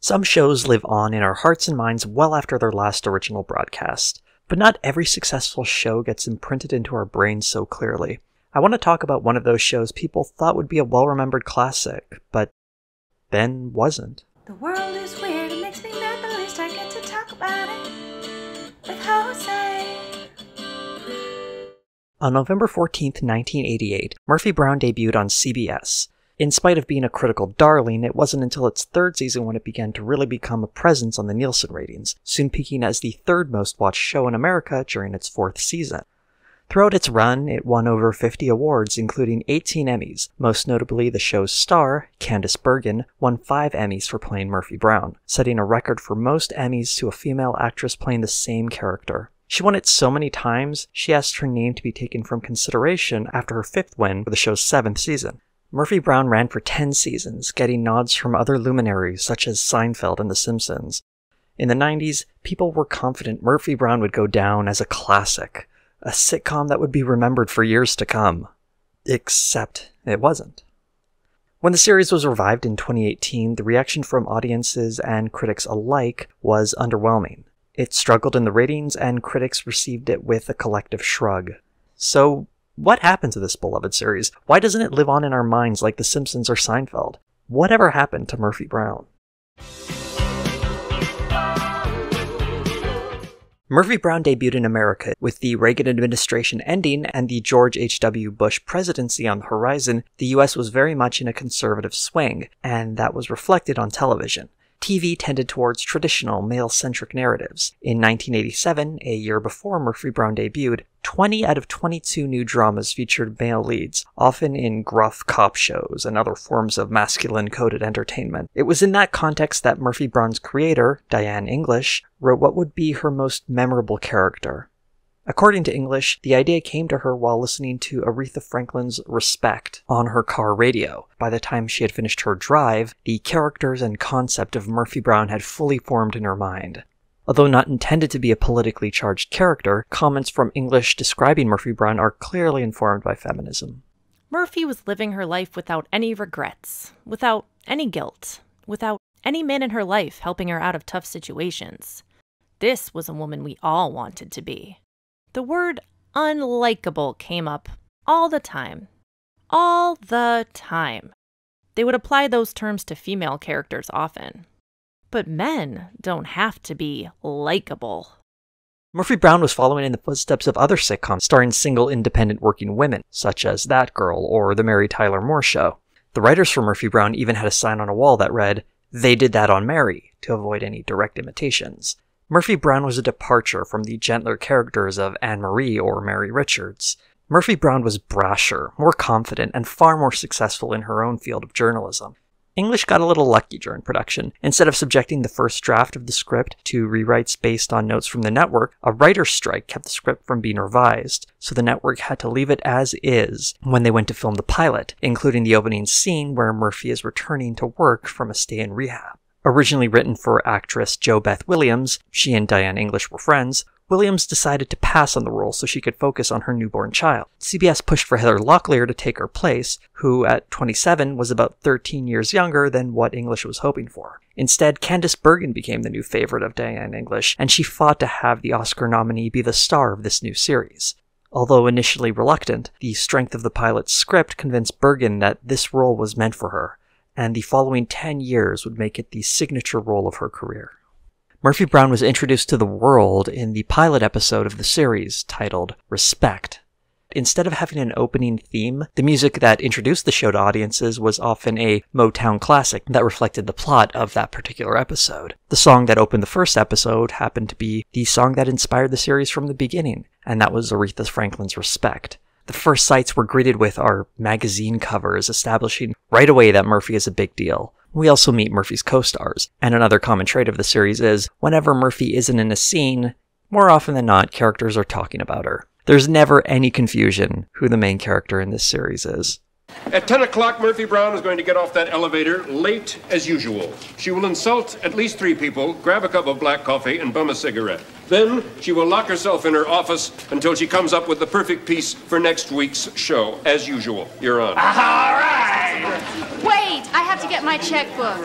Some shows live on in our hearts and minds well after their last original broadcast, but not every successful show gets imprinted into our brains so clearly. I want to talk about one of those shows people thought would be a well-remembered classic, but then wasn't. The world is weird, it makes me mad, but at least I get to talk about it with Jose. On November 14th, 1988, Murphy Brown debuted on CBS. In spite of being a critical darling, it wasn't until its third season when it began to really become a presence on the Nielsen ratings, soon peaking as the third most watched show in America during its fourth season. Throughout its run, it won over 50 awards, including 18 Emmys. Most notably, the show's star, Candice Bergen, won 5 Emmys for playing Murphy Brown, setting a record for most Emmys to a female actress playing the same character. She won it so many times, she asked her name to be taken from consideration after her 5th win for the show's 7th season. Murphy Brown ran for 10 seasons, getting nods from other luminaries such as Seinfeld and The Simpsons. In the 90s, people were confident Murphy Brown would go down as a classic, a sitcom that would be remembered for years to come. Except it wasn't. When the series was revived in 2018, the reaction from audiences and critics alike was underwhelming. It struggled in the ratings, and critics received it with a collective shrug. So, what happened to this beloved series? Why doesn't it live on in our minds like The Simpsons or Seinfeld? Whatever happened to Murphy Brown? Murphy Brown debuted in America. With the Reagan administration ending and the George H.W. Bush presidency on the horizon, the US was very much in a conservative swing, and that was reflected on television. TV tended towards traditional male-centric narratives. In 1987, a year before Murphy Brown debuted, 20 out of 22 new dramas featured male leads, often in gruff cop shows and other forms of masculine-coded entertainment. It was in that context that Murphy Brown's creator, Diane English, wrote what would be her most memorable character. According to English, the idea came to her while listening to Aretha Franklin's Respect on her car radio. By the time she had finished her drive, the characters and concept of Murphy Brown had fully formed in her mind. Although not intended to be a politically charged character, comments from English describing Murphy Brown are clearly informed by feminism. Murphy was living her life without any regrets, without any guilt, without any man in her life helping her out of tough situations. This was a woman we all wanted to be. The word unlikable came up all the time. All the time. They would apply those terms to female characters often. But men don't have to be likable. Murphy Brown was following in the footsteps of other sitcoms starring single independent working women, such as That Girl or The Mary Tyler Moore Show. The writers for Murphy Brown even had a sign on a wall that read, "They did that on Mary," to avoid any direct imitations. Murphy Brown was a departure from the gentler characters of Anne-Marie or Mary Richards. Murphy Brown was brasher, more confident, and far more successful in her own field of journalism. English got a little lucky during production. Instead of subjecting the first draft of the script to rewrites based on notes from the network, a writer's strike kept the script from being revised, so the network had to leave it as is when they went to film the pilot, including the opening scene where Murphy is returning to work from a stay in rehab. Originally written for actress Jo Beth Williams, she and Diane English were friends, Williams decided to pass on the role so she could focus on her newborn child. CBS pushed for Heather Locklear to take her place, who at 27 was about 13 years younger than what English was hoping for. Instead, Candice Bergen became the new favorite of Diane English, and she fought to have the Oscar nominee be the star of this new series. Although initially reluctant, the strength of the pilot's script convinced Bergen that this role was meant for her, and the following 10 years would make it the signature role of her career. Murphy Brown was introduced to the world in the pilot episode of the series, titled Respect. Instead of having an opening theme, the music that introduced the show to audiences was often a Motown classic that reflected the plot of that particular episode. The song that opened the first episode happened to be the song that inspired the series from the beginning, and that was Aretha Franklin's Respect. The first sights we're greeted with are magazine covers, establishing right away that Murphy is a big deal. We also meet Murphy's co-stars, and another common trait of the series is, whenever Murphy isn't in a scene, more often than not, characters are talking about her. There's never any confusion who the main character in this series is. At 10 o'clock, Murphy Brown is going to get off that elevator late as usual. She will insult at least 3 people, grab a cup of black coffee, and bum a cigarette. Then she will lock herself in her office until she comes up with the perfect piece for next week's show, as usual. You're on. All right! Wait, I have to get my checkbook.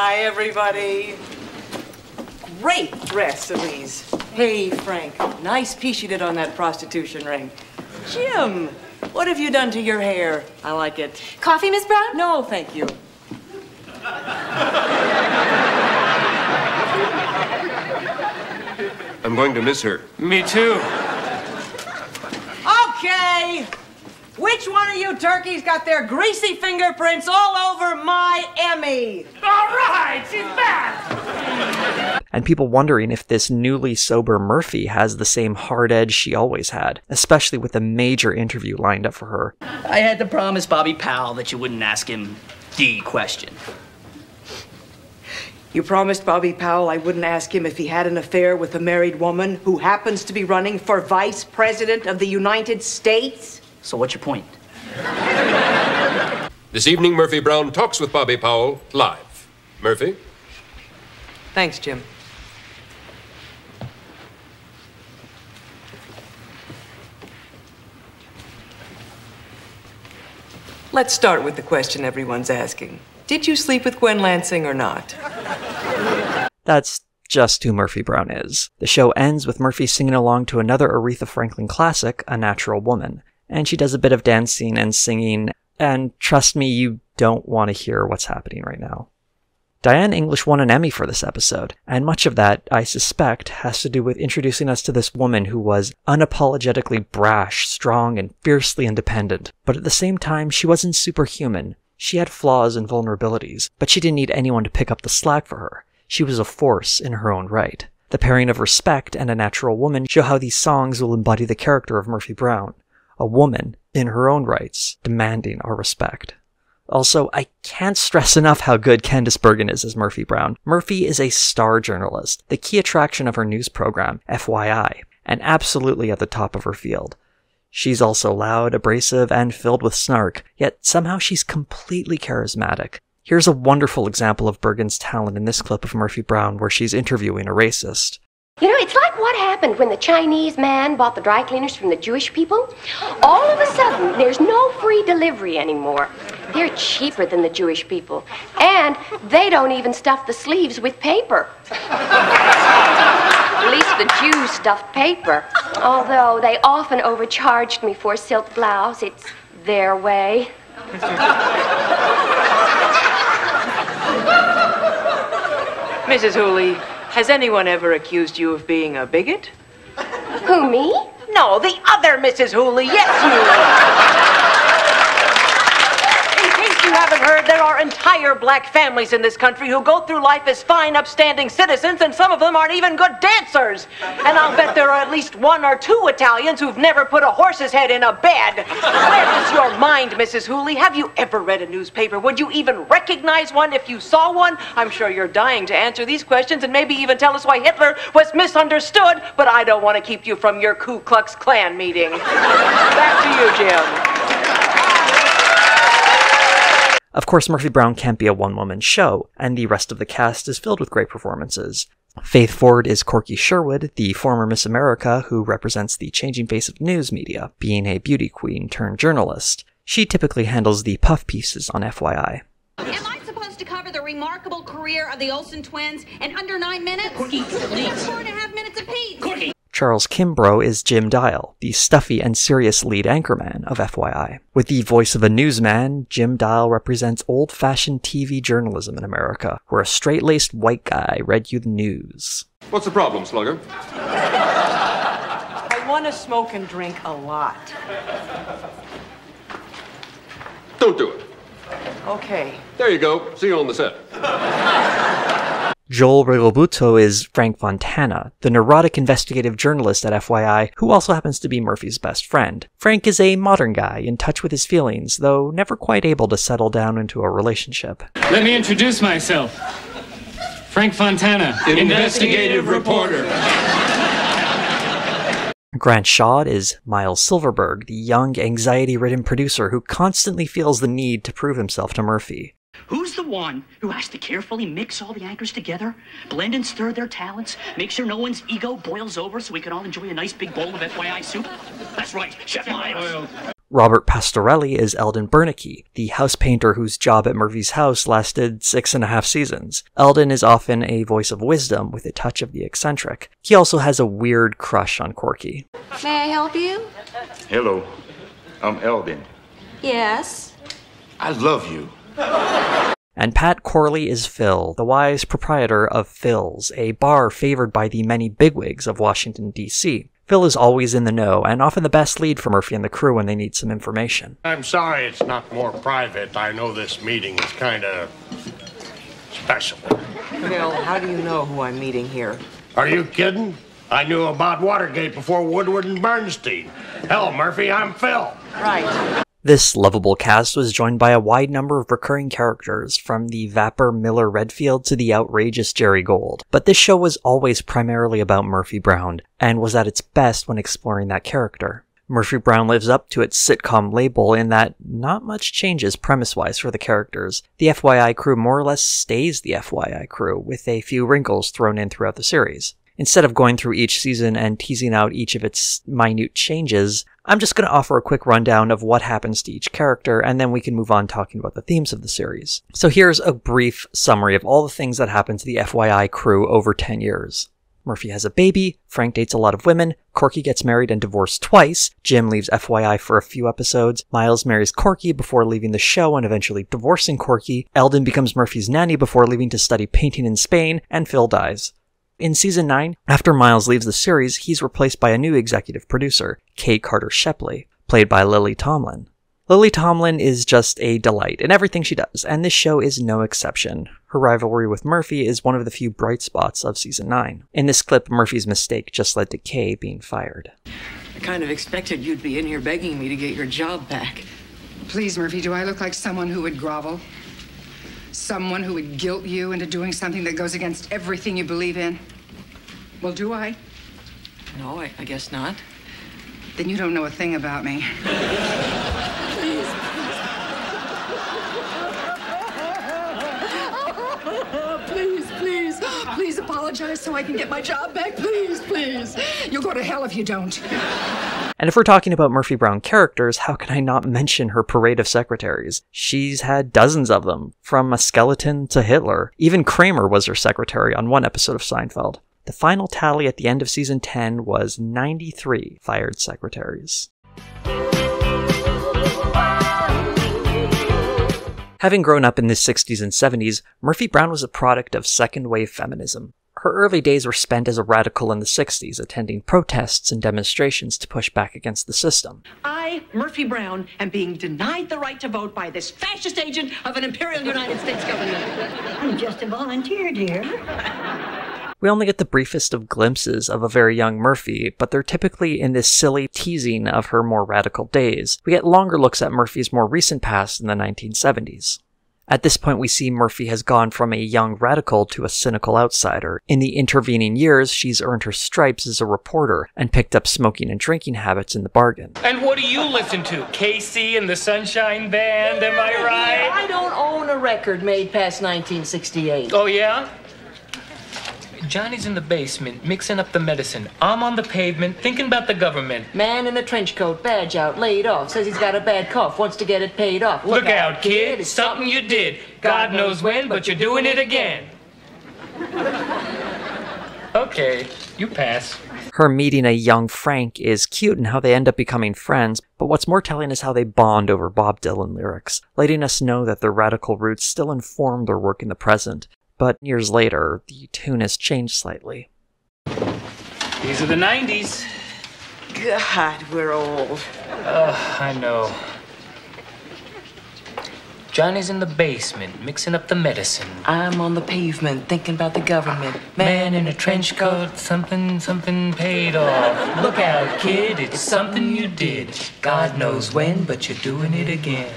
Hi, everybody. Great dress, Elise. Hey, Frank, nice piece you did on that prostitution ring. Jim, what have you done to your hair? I like it. Coffee, Miss Brown? No, thank you. I'm going to miss her. Me too. Okay. Which one of you turkeys got their greasy fingerprints all over my Emmy? All right, she's back. And people wondering if this newly sober Murphy has the same hard edge she always had, especially with a major interview lined up for her. I had to promise Bobby Powell that you wouldn't ask him the question. You promised Bobby Powell I wouldn't ask him if he had an affair with a married woman who happens to be running for Vice President of the United States? So what's your point? This evening, Murphy Brown talks with Bobby Powell live. Murphy? Thanks, Jim. Let's start with the question everyone's asking. Did you sleep with Gwen Lansing or not? That's just who Murphy Brown is. The show ends with Murphy singing along to another Aretha Franklin classic, A Natural Woman. And she does a bit of dancing and singing, and trust me, you don't want to hear what's happening right now. Diane English won an Emmy for this episode, and much of that, I suspect, has to do with introducing us to this woman who was unapologetically brash, strong, and fiercely independent. But at the same time, she wasn't superhuman. She had flaws and vulnerabilities, but she didn't need anyone to pick up the slack for her. She was a force in her own right. The pairing of Respect and A Natural Woman show how these songs will embody the character of Murphy Brown. A woman, in her own rights, demanding our respect. Also, I can't stress enough how good Candice Bergen is as Murphy Brown. Murphy is a star journalist, the key attraction of her news program, FYI, and absolutely at the top of her field. She's also loud, abrasive, and filled with snark, yet somehow she's completely charismatic. Here's a wonderful example of Bergen's talent in this clip of Murphy Brown where she's interviewing a racist. You know, it's like what happened when the Chinese man bought the dry cleaners from the Jewish people. All of a sudden, there's no free delivery anymore. They're cheaper than the Jewish people. And they don't even stuff the sleeves with paper. At least the Jews stuffed paper. Although they often overcharged me for a silk blouse. It's their way. Mrs. Hooley, has anyone ever accused you of being a bigot? Who, me? No, the other Mrs. Hooley. Yes, you. In case you haven't heard, there are entire black families in this country who go through life as fine, upstanding citizens, and some of them aren't even good dancers. And I'll bet there are at least 1 or 2 Italians who've never put a horse's head in a bed. Where is your mind, Mrs. Hooley? Have you ever read a newspaper? Would you even recognize one if you saw one? I'm sure you're dying to answer these questions and maybe even tell us why Hitler was misunderstood, but I don't want to keep you from your Ku Klux Klan meeting. Back to you, Jim. Of course, Murphy Brown can't be a one-woman show, and the rest of the cast is filled with great performances. Faith Ford is Corky Sherwood, the former Miss America who represents the changing face of news media, being a beauty queen turned journalist. She typically handles the puff pieces on FYI. Am I supposed to cover the remarkable career of the Olsen twins in under 9 minutes? Corky, please. 4.5 minutes apiece. Corky. Charles Kimbrough is Jim Dial, the stuffy and serious lead anchorman of FYI. With the voice of a newsman, Jim Dial represents old-fashioned TV journalism in America, where a straight-laced white guy read you the news. What's the problem, Slugger? I want to smoke and drink a lot. Don't do it. Okay. There you go. See you on the set. Joel Rigobuto is Frank Fontana, the neurotic investigative journalist at FYI, who also happens to be Murphy's best friend. Frank is a modern guy, in touch with his feelings, though never quite able to settle down into a relationship. Let me introduce myself. Frank Fontana, investigative reporter. Grant Shaw is Miles Silverberg, the young, anxiety-ridden producer who constantly feels the need to prove himself to Murphy. Who's the one who has to carefully mix all the anchors together, blend and stir their talents, make sure no one's ego boils over so we can all enjoy a nice big bowl of FYI soup? That's right, Chef Miles. Robert Pastorelli is Eldon Bernanke, the house painter whose job at Murphy's house lasted 6.5 seasons. Eldon is often a voice of wisdom with a touch of the eccentric. He also has a weird crush on Corky. May I help you? Hello, I'm Eldon. Yes. I love you. And Pat Corley is Phil, the wise proprietor of Phil's, a bar favored by the many bigwigs of Washington, D.C. Phil is always in the know, and often the best lead for Murphy and the crew when they need some information. I'm sorry it's not more private. I know this meeting is kind of special. Phil, how do you know who I'm meeting here? Are you kidding? I knew about Watergate before Woodward and Bernstein. Hell, Murphy, I'm Phil. Right. This lovable cast was joined by a wide number of recurring characters, from the vapor Miller Redfield to the outrageous Jerry Gold. But this show was always primarily about Murphy Brown, and was at its best when exploring that character. Murphy Brown lives up to its sitcom label in that not much changes premise-wise for the characters. The FYI crew more or less stays the FYI crew, with a few wrinkles thrown in throughout the series. Instead of going through each season and teasing out each of its minute changes, I'm just going to offer a quick rundown of what happens to each character, and then we can move on talking about the themes of the series. So here's a brief summary of all the things that happen to the FYI crew over 10 years. Murphy has a baby, Frank dates a lot of women, Corky gets married and divorced twice, Jim leaves FYI for a few episodes, Miles marries Corky before leaving the show and eventually divorcing Corky, Eldon becomes Murphy's nanny before leaving to study painting in Spain, and Phil dies. In Season 9, after Miles leaves the series, he's replaced by a new executive producer, Kay Carter Shepley, played by Lily Tomlin. Lily Tomlin is just a delight in everything she does, and this show is no exception. Her rivalry with Murphy is one of the few bright spots of Season 9. In this clip, Murphy's mistake just led to Kay being fired. I kind of expected you'd be in here begging me to get your job back. Please, Murphy, do I look like someone who would grovel? Someone who would guilt you into doing something that goes against everything you believe in? Well, do I? No, I guess not. Then you don't know a thing about me. Please apologize so I can get my job back. Please. You'll go to hell if you don't. And if we're talking about Murphy Brown characters, how can I not mention her parade of secretaries? She's had dozens of them, from a skeleton to Hitler. Even Kramer was her secretary on one episode of Seinfeld. The final tally at the end of Season 10 was 93 fired secretaries. Having grown up in the 60s and 70s, Murphy Brown was a product of second-wave feminism. Her early days were spent as a radical in the 60s, attending protests and demonstrations to push back against the system. I, Murphy Brown, am being denied the right to vote by this fascist agent of an imperial United States government. I'm just a volunteer, dear. We only get the briefest of glimpses of a very young Murphy, but they're typically in this silly teasing of her more radical days. We get longer looks at Murphy's more recent past in the 1970s. At this point, we see Murphy has gone from a young radical to a cynical outsider. In the intervening years, she's earned her stripes as a reporter and picked up smoking and drinking habits in the bargain. And what do you listen to? Casey and the Sunshine Band, am I right? I don't own a record made past 1968. Oh, yeah? Johnny's in the basement, mixing up the medicine. I'm on the pavement, thinking about the government. Man in a trench coat, badge out, laid off. Says he's got a bad cough, wants to get it paid off. Look out, kid. It's something you did. God knows when, but you're doing it again. Okay, you pass. Her meeting a young Frank is cute in how they end up becoming friends, but what's more telling is how they bond over Bob Dylan lyrics, letting us know that their radical roots still inform their work in the present. But years later, the tune has changed slightly. These are the 90s. God, we're old. I know. Johnny's in the basement, mixing up the medicine. I'm on the pavement, thinking about the government. Man in a trench coat, something paid off. Look out, kid, it's something you did. God knows when, but you're doing it again.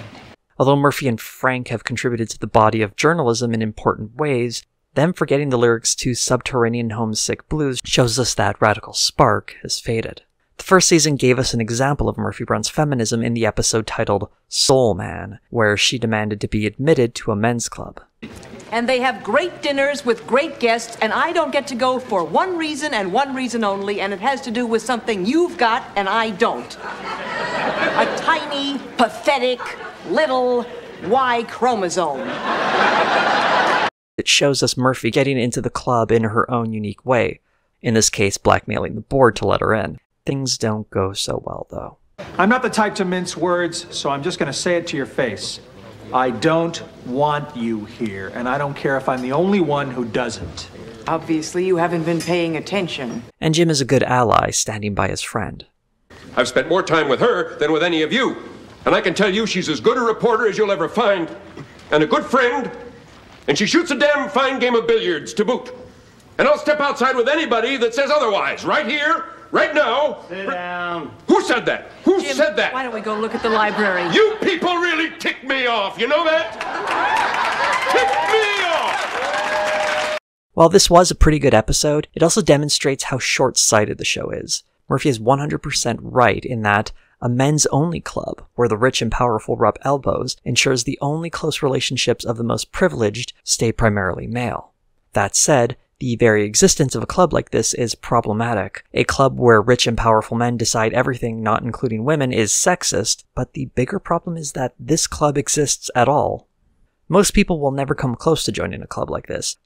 Although Murphy and Frank have contributed to the body of journalism in important ways, them forgetting the lyrics to Subterranean Homesick Blues shows us that radical spark has faded. The first season gave us an example of Murphy Brown's feminism in the episode titled Soul Man, where she demanded to be admitted to a men's club. And they have great dinners with great guests, and I don't get to go for one reason and one reason only, and it has to do with something you've got and I don't. A tiny, pathetic, little Y chromosome. It shows us Murphy getting into the club in her own unique way. In this case, blackmailing the board to let her in. Things don't go so well, though. I'm not the type to mince words, so I'm just going to say it to your face. I don't want you here, and I don't care if I'm the only one who doesn't. Obviously, you haven't been paying attention. And Jim is a good ally, standing by his friend. I've spent more time with her than with any of you. And I can tell you she's as good a reporter as you'll ever find. And a good friend. And she shoots a damn fine game of billiards to boot. And I'll step outside with anybody that says otherwise. Right here, right now. Sit down. Who said that? Who Jim, said that? Why don't we go look at the library? You people really tick me off, you know that? Tick me off! While this was a pretty good episode, it also demonstrates how short-sighted the show is. Murphy is 100% right in that a men's-only club, where the rich and powerful rub elbows, ensures the only close relationships of the most privileged stay primarily male. That said, the very existence of a club like this is problematic. A club where rich and powerful men decide everything, not including women, is sexist, but the bigger problem is that this club exists at all. Most people will never come close to joining a club like this.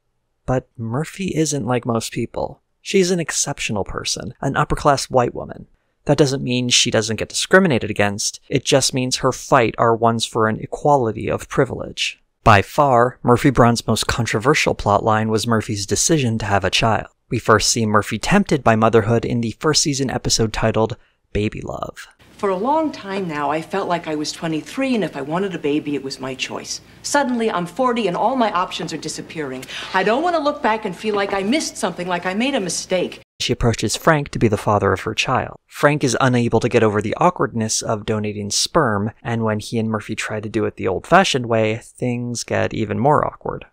But Murphy isn't like most people. She's an exceptional person, an upper-class white woman. That doesn't mean she doesn't get discriminated against, it just means her fight are ones for an equality of privilege. By far, Murphy Brown's most controversial plotline was Murphy's decision to have a child. We first see Murphy tempted by motherhood in the first season episode titled Baby Love. For a long time now, I felt like I was 23, and if I wanted a baby, it was my choice. Suddenly, I'm 40, and all my options are disappearing. I don't want to look back and feel like I missed something, like I made a mistake. She approaches Frank to be the father of her child. Frank is unable to get over the awkwardness of donating sperm, and when he and Murphy try to do it the old-fashioned way, things get even more awkward.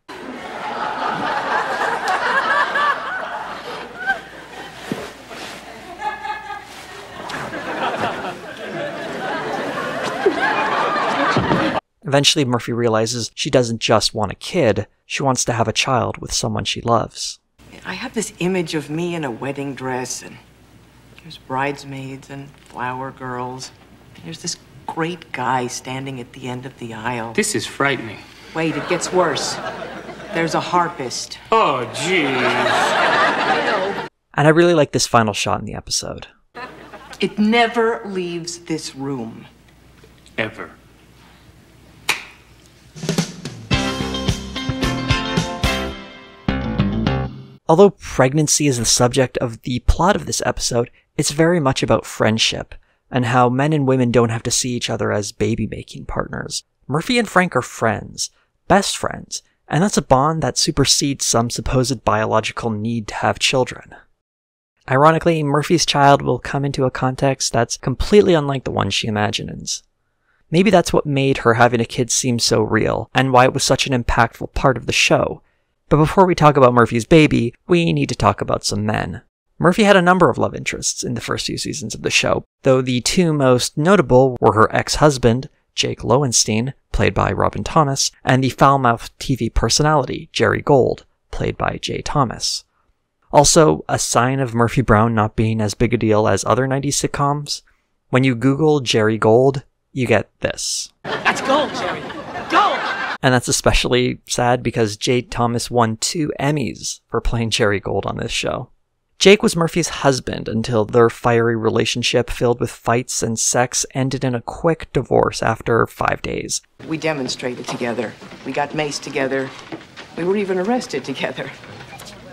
Eventually, Murphy realizes she doesn't just want a kid, she wants to have a child with someone she loves. I have this image of me in a wedding dress, and there's bridesmaids and flower girls. And there's this great guy standing at the end of the aisle. This is frightening. Wait, it gets worse. There's a harpist. Oh, jeez. And I really like this final shot in the episode. It never leaves this room. Ever. Although pregnancy is the subject of the plot of this episode, it's very much about friendship, and how men and women don't have to see each other as baby-making partners. Murphy and Frank are friends, best friends, and that's a bond that supersedes some supposed biological need to have children. Ironically, Murphy's child will come into a context that's completely unlike the one she imagines. Maybe that's what made her having a kid seem so real, and why it was such an impactful part of the show. But before we talk about Murphy's baby, we need to talk about some men. Murphy had a number of love interests in the first few seasons of the show, though the two most notable were her ex-husband, Jake Lowenstein, played by Robin Thomas, and the foul-mouthed TV personality, Jerry Gold, played by Jay Thomas. Also, a sign of Murphy Brown not being as big a deal as other 90s sitcoms, when you Google Jerry Gold, you get this. That's gold, Jerry. Gold! And that's especially sad because Jay Thomas won 2 Emmys for playing Jerry Gold on this show. Jake was Murphy's husband until their fiery relationship filled with fights and sex ended in a quick divorce after 5 days. We demonstrated together. We got maced together. We were even arrested together.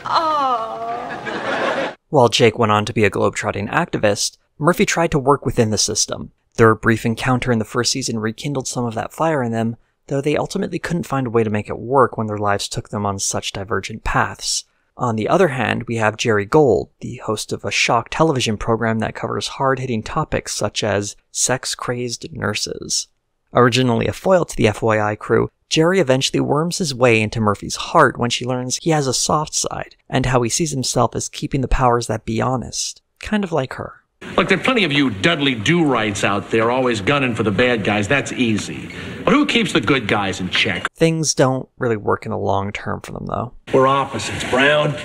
Oh. While Jake went on to be a globetrotting activist, Murphy tried to work within the system. Their brief encounter in the first season rekindled some of that fire in them, though they ultimately couldn't find a way to make it work when their lives took them on such divergent paths. On the other hand, we have Jerry Gold, the host of a shock television program that covers hard-hitting topics such as sex-crazed nurses. Originally a foil to the FYI crew, Jerry eventually worms his way into Murphy's heart when she learns he has a soft side, and how he sees himself as keeping the powers that be honest, kind of like her. Look, there are plenty of you Dudley Do-Rights out there always gunning for the bad guys. That's easy. But who keeps the good guys in check? Things don't really work in the long term for them, though. We're opposites, Brown.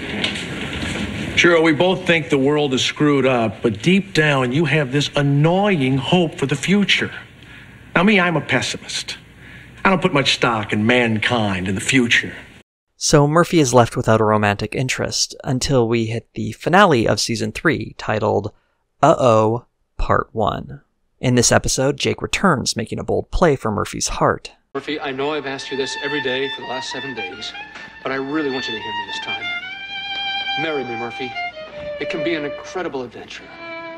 Sure, we both think the world is screwed up, but deep down you have this annoying hope for the future. Now me, I'm a pessimist. I don't put much stock in mankind and the future. So Murphy is left without a romantic interest until we hit the finale of Season 3, titled Uh-Oh, Part 1. In this episode, Jake returns, making a bold play for Murphy's heart. Murphy, I know I've asked you this every day for the last 7 days, but I really want you to hear me this time. Marry me, Murphy. It can be an incredible adventure.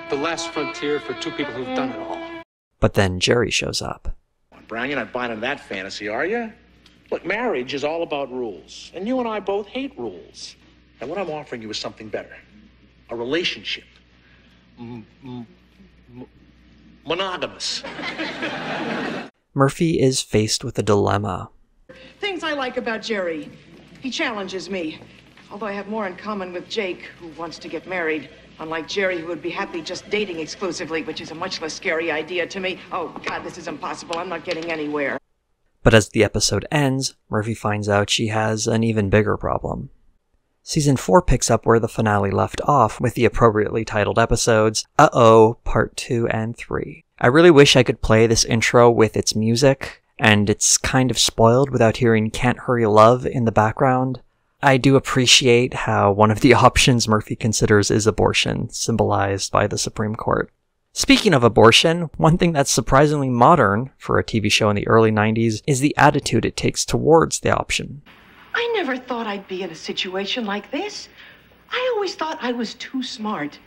The last frontier for two people who've done it all. But then Jerry shows up. Brown, you're not buying into that fantasy, are you? Look, marriage is all about rules, and you and I both hate rules. And what I'm offering you is something better. A relationship. Monogamous. Murphy is faced with a dilemma. Things I like about Jerry. He challenges me. Although I have more in common with Jake, who wants to get married. Unlike Jerry, who would be happy just dating exclusively, which is a much less scary idea to me. Oh, God, this is impossible. I'm not getting anywhere. But as the episode ends, Murphy finds out she has an even bigger problem. Season 4 picks up where the finale left off with the appropriately titled episodes, Uh-Oh, Part 2 and 3. I really wish I could play this intro with its music, and it's kind of spoiled without hearing Can't Hurry Love in the background. I do appreciate how one of the options Murphy considers is abortion, symbolized by the Supreme Court. Speaking of abortion, one thing that's surprisingly modern for a TV show in the early 90s is the attitude it takes towards the option. I never thought I'd be in a situation like this. I always thought I was too smart.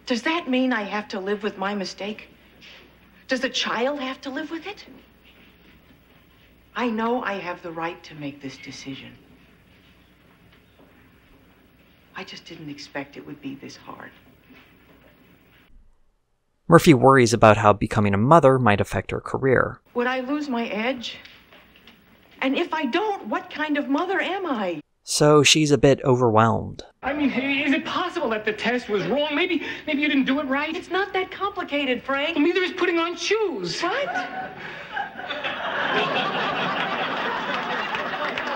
Does that mean I have to live with my mistake? Does the child have to live with it? I know I have the right to make this decision. I just didn't expect it would be this hard. Murphy worries about how becoming a mother might affect her career. Would I lose my edge? And if I don't, what kind of mother am I? So she's a bit overwhelmed. I mean, is it possible that the test was wrong? Maybe you didn't do it right? It's not that complicated, Frank. Well, neither is putting on shoes. What?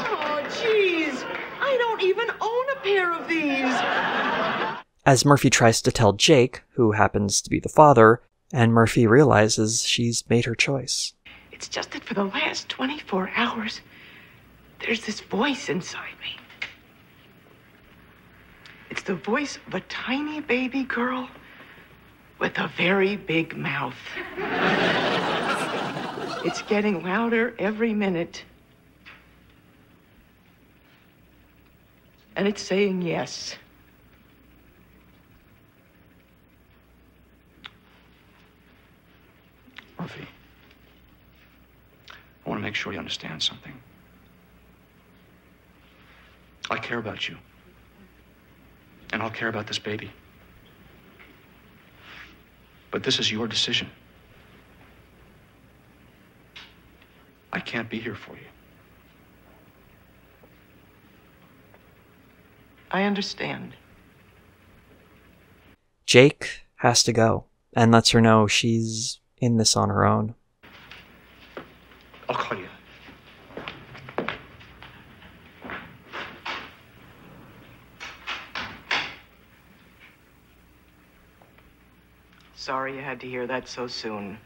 Oh, jeez. I don't even own a pair of these. As Murphy tries to tell Jake, who happens to be the father, and Murphy realizes she's made her choice. It's just that for the last 24 hours, there's this voice inside me. It's the voice of a tiny baby girl with a very big mouth. It's getting louder every minute. And it's saying yes. Murphy, I want to make sure you understand something. I care about you. And I'll care about this baby. But this is your decision. I can't be here for you. I understand. Jake has to go, and lets her know she's in this on her own. I'll call you. Sorry you had to hear that so soon.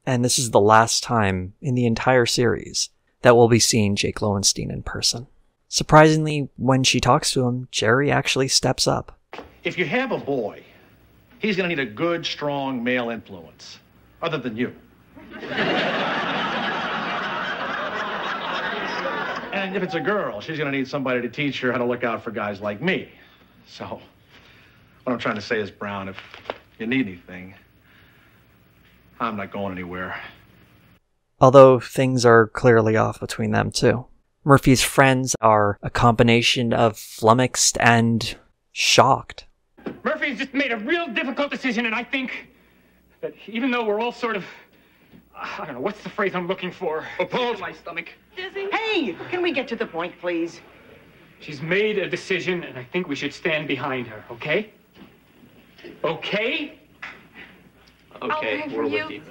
And this is the last time in the entire series that we'll be seeing Jake Lowenstein in person. Surprisingly, when she talks to him, Jerry actually steps up. If you have a boy, he's going to need a good, strong male influence, other than you. And if it's a girl, she's going to need somebody to teach her how to look out for guys like me. So, what I'm trying to say is, Brown, if you need anything, I'm not going anywhere. Although things are clearly off between them too. Murphy's friends are a combination of flummoxed and shocked. Murphy's just made a real difficult decision, and I think that even though we're all sort of, I don't know, what's the phrase I'm looking for? Opposed. My stomach. Dizzy? Hey, can we get to the point, please? She's made a decision, and I think we should stand behind her, okay? Okay? Okay, pay for we're you. with you.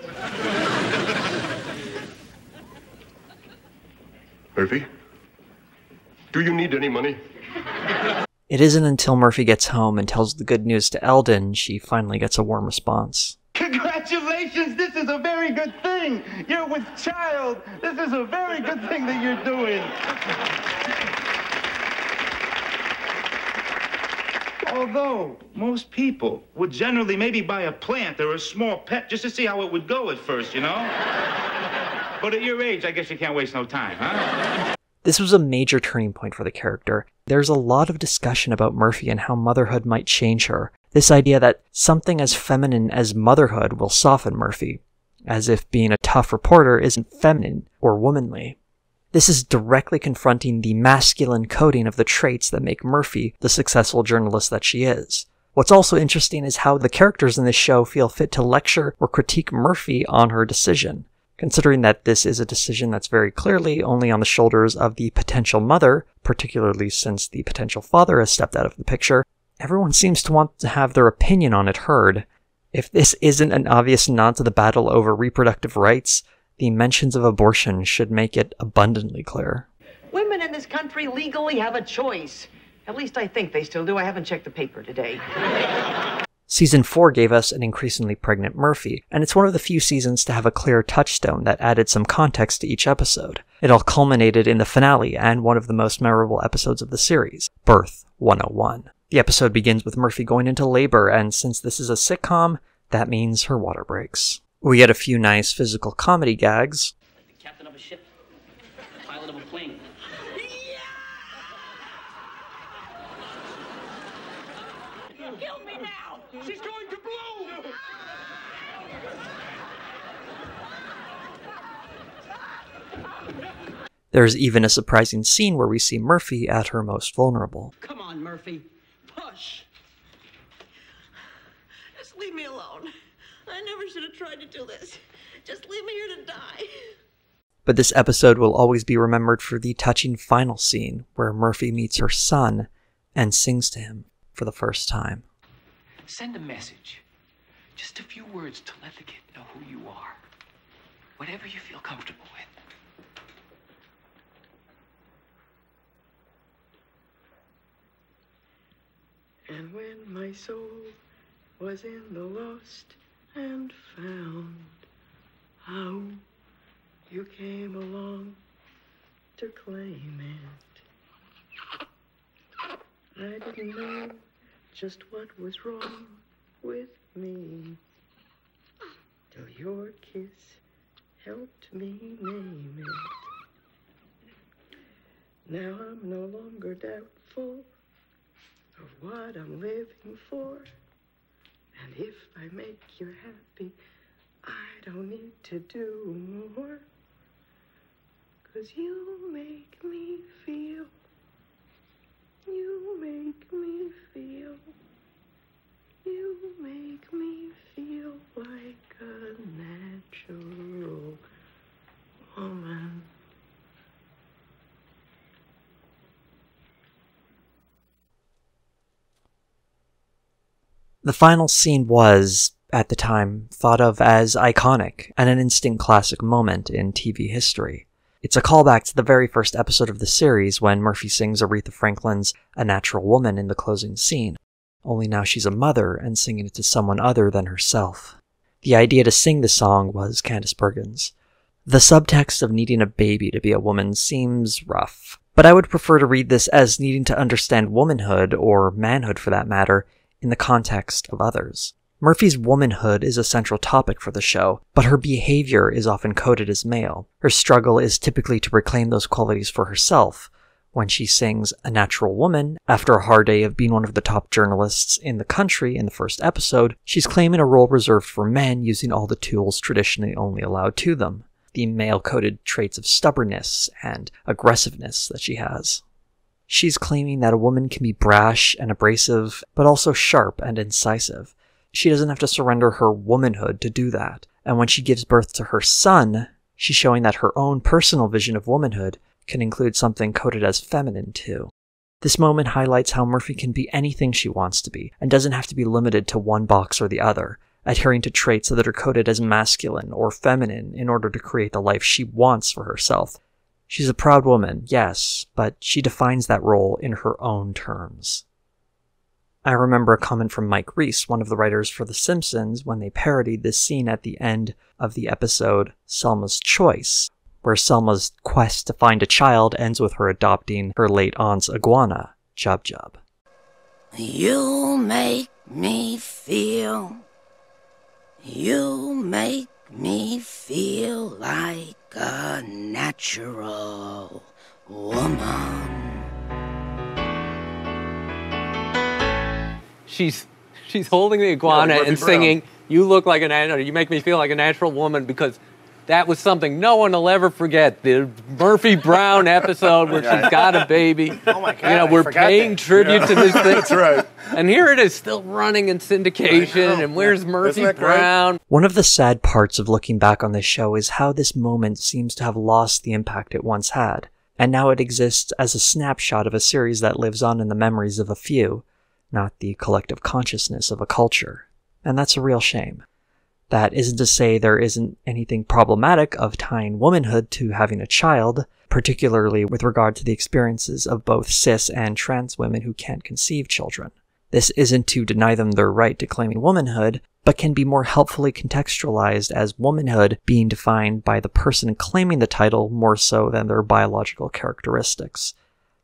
Murphy? Do you need any money? It isn't until Murphy gets home and tells the good news to Eldon she finally gets a warm response. Congratulations, this is a very good thing. You're with child. This is a very good thing that you're doing. Although most people would generally maybe buy a plant or a small pet just to see how it would go at first, you know? But at your age, I guess you can't waste no time, huh? This was a major turning point for the character. There's a lot of discussion about Murphy and how motherhood might change her. This idea that something as feminine as motherhood will soften Murphy, as if being a tough reporter isn't feminine or womanly. This is directly confronting the masculine coding of the traits that make Murphy the successful journalist that she is. What's also interesting is how the characters in this show feel fit to lecture or critique Murphy on her decision. Considering that this is a decision that's very clearly only on the shoulders of the potential mother, particularly since the potential father has stepped out of the picture, everyone seems to want to have their opinion on it heard. If this isn't an obvious nod to the battle over reproductive rights, the mentions of abortion should make it abundantly clear. Women in this country legally have a choice. At least I think they still do. I haven't checked the paper today. Season 4 gave us an increasingly pregnant Murphy, and it's one of the few seasons to have a clear touchstone that added some context to each episode. It all culminated in the finale and one of the most memorable episodes of the series, Birth 101. The episode begins with Murphy going into labor, and since this is a sitcom, that means her water breaks. We get a few nice physical comedy gags. The captain of a ship, pilot of a plane. Kill me now! She's going to blow! There's even a surprising scene where we see Murphy at her most vulnerable. Come on, Murphy. Push. Just leave me alone. I never should have tried to do this. Just leave me here to die. But this episode will always be remembered for the touching final scene where Murphy meets her son and sings to him for the first time. Send a message. Just a few words to let the kid know who you are. Whatever you feel comfortable with. And when my soul was in the lost and found, how you came along to claim it. I didn't know just what was wrong with me till your kiss helped me name it. Now I'm no longer doubtful of what I'm living for. And if I make you happy, I don't need to do more. 'Cause you make me feel, you make me feel, you make me feel like a natural woman. The final scene was, at the time, thought of as iconic and an instant classic moment in TV history. It's a callback to the very first episode of the series when Murphy sings Aretha Franklin's A Natural Woman in the closing scene, only now she's a mother and singing it to someone other than herself. The idea to sing the song was Candice Bergen's. The subtext of needing a baby to be a woman seems rough, but I would prefer to read this as needing to understand womanhood, or manhood for that matter, in the context of others. Murphy's womanhood is a central topic for the show, but her behavior is often coded as male. Her struggle is typically to reclaim those qualities for herself. When she sings A Natural Woman, after a hard day of being one of the top journalists in the country in the first episode, she's claiming a role reserved for men using all the tools traditionally only allowed to them. The male-coded traits of stubbornness and aggressiveness that she has. She's claiming that a woman can be brash and abrasive, but also sharp and incisive. She doesn't have to surrender her womanhood to do that. And when she gives birth to her son, she's showing that her own personal vision of womanhood can include something coded as feminine too. This moment highlights how Murphy can be anything she wants to be, and doesn't have to be limited to one box or the other, adhering to traits that are coded as masculine or feminine in order to create the life she wants for herself. She's a proud woman, yes, but she defines that role in her own terms. I remember a comment from Mike Reese, one of the writers for The Simpsons, when they parodied this scene at the end of the episode Selma's Choice, where Selma's quest to find a child ends with her adopting her late aunt's iguana, Jub Jub. You make me feel like a natural woman. She's holding the iguana and singing, "You look like you make me feel like a natural woman," because that was something no one will ever forget. The Murphy Brown episode where she's got a baby. Oh my God, we're paying tribute to this thing. That's right. And here it is still running in syndication, and where's Murphy Brown? One of the sad parts of looking back on this show is how this moment seems to have lost the impact it once had, and now it exists as a snapshot of a series that lives on in the memories of a few, not the collective consciousness of a culture. And that's a real shame. That isn't to say there isn't anything problematic of tying womanhood to having a child, particularly with regard to the experiences of both cis and trans women who can't conceive children. This isn't to deny them their right to claiming womanhood, but can be more helpfully contextualized as womanhood being defined by the person claiming the title more so than their biological characteristics.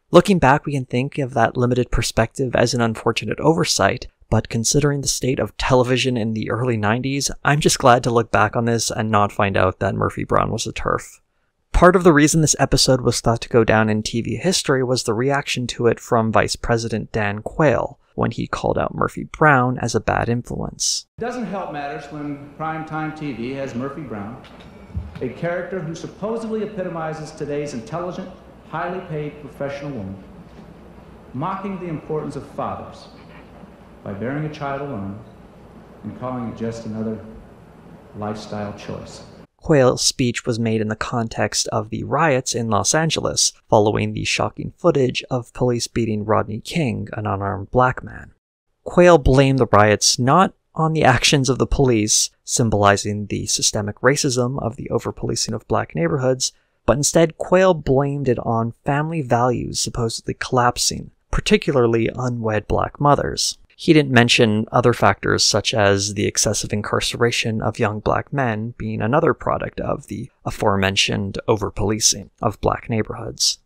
Looking back, we can think of that limited perspective as an unfortunate oversight, but considering the state of television in the early 90s, I'm just glad to look back on this and not find out that Murphy Brown was a TERF. Part of the reason this episode was thought to go down in TV history was the reaction to it from Vice President Dan Quayle, when he called out Murphy Brown as a bad influence. It doesn't help matters when primetime TV has Murphy Brown, a character who supposedly epitomizes today's intelligent, highly paid professional woman, mocking the importance of fathers by bearing a child alone and calling it just another lifestyle choice. Quayle's speech was made in the context of the riots in Los Angeles following the shocking footage of police beating Rodney King, an unarmed black man. Quayle blamed the riots not on the actions of the police, symbolizing the systemic racism of the over-policing of black neighborhoods, but instead Quayle blamed it on family values supposedly collapsing, particularly unwed black mothers. He didn't mention other factors such as the excessive incarceration of young black men being another product of the aforementioned over-policing of black neighborhoods.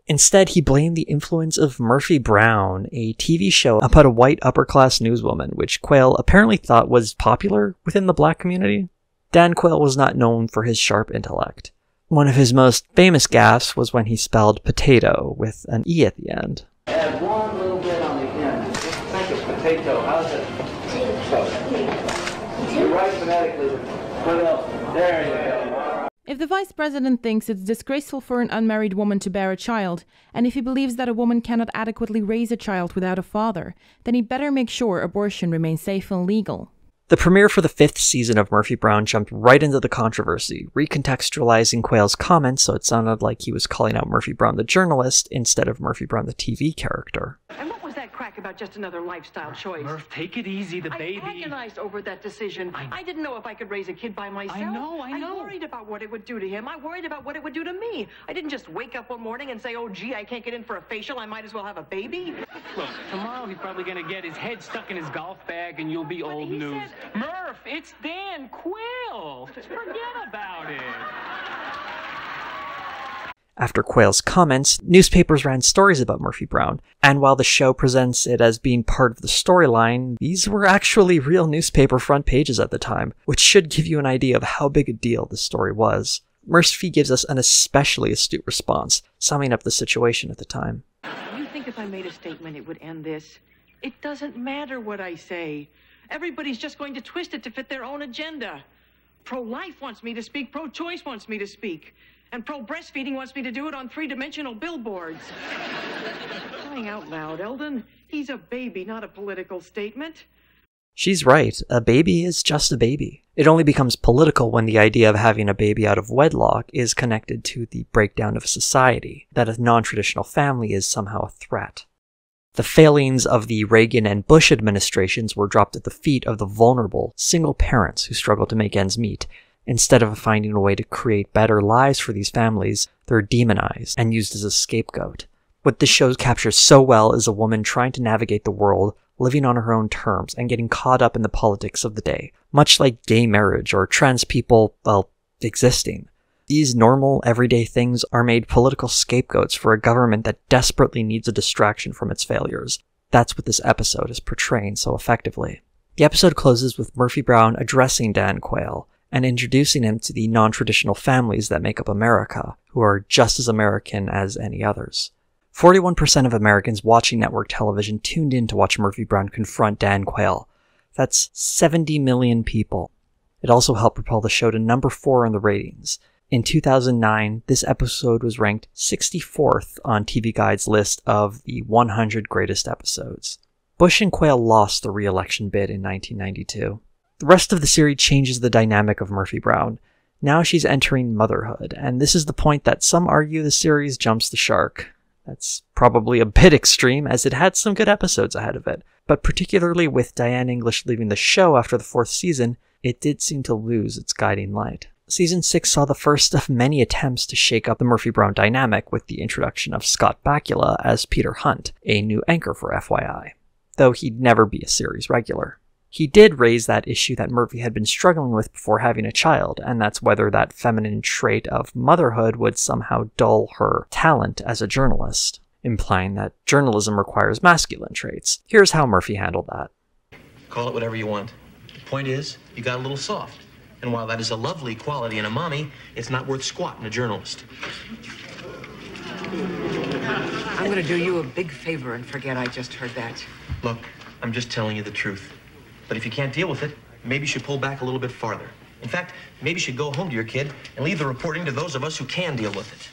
Instead, he blamed the influence of Murphy Brown, a TV show about a white upper-class newswoman, which Quayle apparently thought was popular within the black community. Dan Quayle was not known for his sharp intellect. One of his most famous gaffes was when he spelled potato with an E at the end. Add one little bit on the end. Just think of potato. How's it? You write phonetically. What else? There you go. If the vice president thinks it's disgraceful for an unmarried woman to bear a child, and if he believes that a woman cannot adequately raise a child without a father, then he better make sure abortion remains safe and legal. The premiere for the 5th season of Murphy Brown jumped right into the controversy, recontextualizing Quayle's comments so it sounded like he was calling out Murphy Brown the journalist instead of Murphy Brown the TV character. And what was that crack about just another lifestyle choice? Murph, take it easy, the baby. I agonized over that decision. I didn't know if I could raise a kid by myself. I know. I worried about what it would do to him. I worried about what it would do to me. I didn't just wake up one morning and say, oh, gee, I can't get in for a facial. I might as well have a baby. Look, tomorrow he's probably going to get his head stuck in his golf bag and you'll be old news. Murph, it's Dan Quayle. Just forget about it. After Quayle's comments, newspapers ran stories about Murphy Brown, and while the show presents it as being part of the storyline, these were actually real newspaper front pages at the time, which should give you an idea of how big a deal this story was. Murphy gives us an especially astute response, summing up the situation at the time. You think if I made a statement it would end this? It doesn't matter what I say. Everybody's just going to twist it to fit their own agenda. Pro-life wants me to speak, pro-choice wants me to speak. And pro-breastfeeding wants me to do it on 3-dimensional billboards. Crying out loud, Eldon. He's a baby, not a political statement. She's right. A baby is just a baby. It only becomes political when the idea of having a baby out of wedlock is connected to the breakdown of society, that a non-traditional family is somehow a threat. The failings of the Reagan and Bush administrations were dropped at the feet of the vulnerable, single parents who struggle to make ends meet. Instead of finding a way to create better lives for these families, they're demonized and used as a scapegoat. What this show captures so well is a woman trying to navigate the world, living on her own terms, and getting caught up in the politics of the day, much like gay marriage or trans people, well, existing. These normal, everyday things are made political scapegoats for a government that desperately needs a distraction from its failures. That's what this episode is portraying so effectively. The episode closes with Murphy Brown addressing Dan Quayle and introducing him to the non-traditional families that make up America, who are just as American as any others. 41% of Americans watching network television tuned in to watch Murphy Brown confront Dan Quayle. That's 70 million people. It also helped propel the show to number 4 in the ratings. In 2009, this episode was ranked 64th on TV Guide's list of the 100 greatest episodes. Bush and Quayle lost the re-election bid in 1992. The rest of the series changes the dynamic of Murphy Brown. Now she's entering motherhood, and this is the point that some argue the series jumps the shark. That's probably a bit extreme, as it had some good episodes ahead of it, but particularly with Diane English leaving the show after the 4th season, it did seem to lose its guiding light. Season 6 saw the first of many attempts to shake up the Murphy Brown dynamic with the introduction of Scott Bakula as Peter Hunt, a new anchor for FYI, though he'd never be a series regular. He did raise that issue that Murphy had been struggling with before having a child, and that's whether that feminine trait of motherhood would somehow dull her talent as a journalist, implying that journalism requires masculine traits. Here's how Murphy handled that. Call it whatever you want. The point is, you got a little soft. And while that is a lovely quality in a mommy, it's not worth squat in a journalist. I'm going to do you a big favor and forget I just heard that. Look, I'm just telling you the truth. But if you can't deal with it, maybe you should pull back a little bit farther. In fact, maybe you should go home to your kid and leave the reporting to those of us who can deal with it.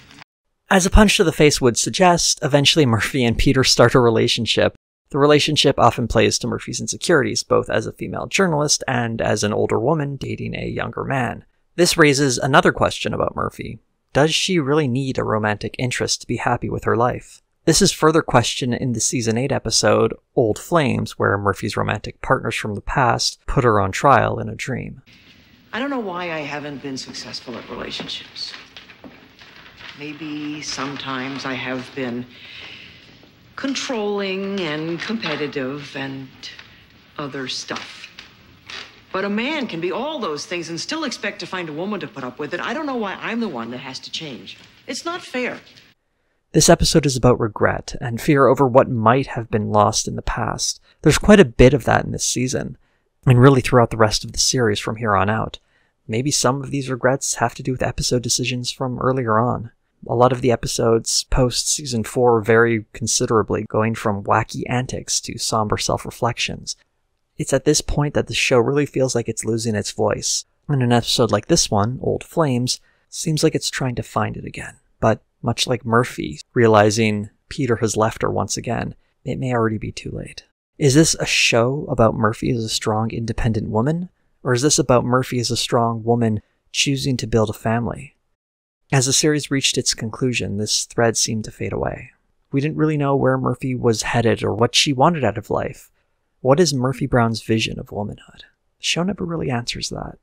As a punch to the face would suggest, eventually Murphy and Peter start a relationship. The relationship often plays to Murphy's insecurities, both as a female journalist and as an older woman dating a younger man. This raises another question about Murphy. Does she really need a romantic interest to be happy with her life? This is further questioned in the Season 8 episode, Old Flames, where Murphy's romantic partners from the past put her on trial in a dream. I don't know why I haven't been successful at relationships. Maybe sometimes I have been controlling and competitive and other stuff. But a man can be all those things and still expect to find a woman to put up with it. I don't know why I'm the one that has to change. It's not fair. This episode is about regret and fear over what might have been lost in the past. There's quite a bit of that in this season, and really throughout the rest of the series from here on out. Maybe some of these regrets have to do with episode decisions from earlier on. A lot of the episodes post-season 4 vary considerably, going from wacky antics to somber self-reflections. It's at this point that the show really feels like it's losing its voice. And an episode like this one, Old Flames, seems like it's trying to find it again. But much like Murphy, realizing Peter has left her once again, it may already be too late. Is this a show about Murphy as a strong, independent woman? Or is this about Murphy as a strong woman choosing to build a family? As the series reached its conclusion, this thread seemed to fade away. We didn't really know where Murphy was headed or what she wanted out of life. What is Murphy Brown's vision of womanhood? The show never really answers that.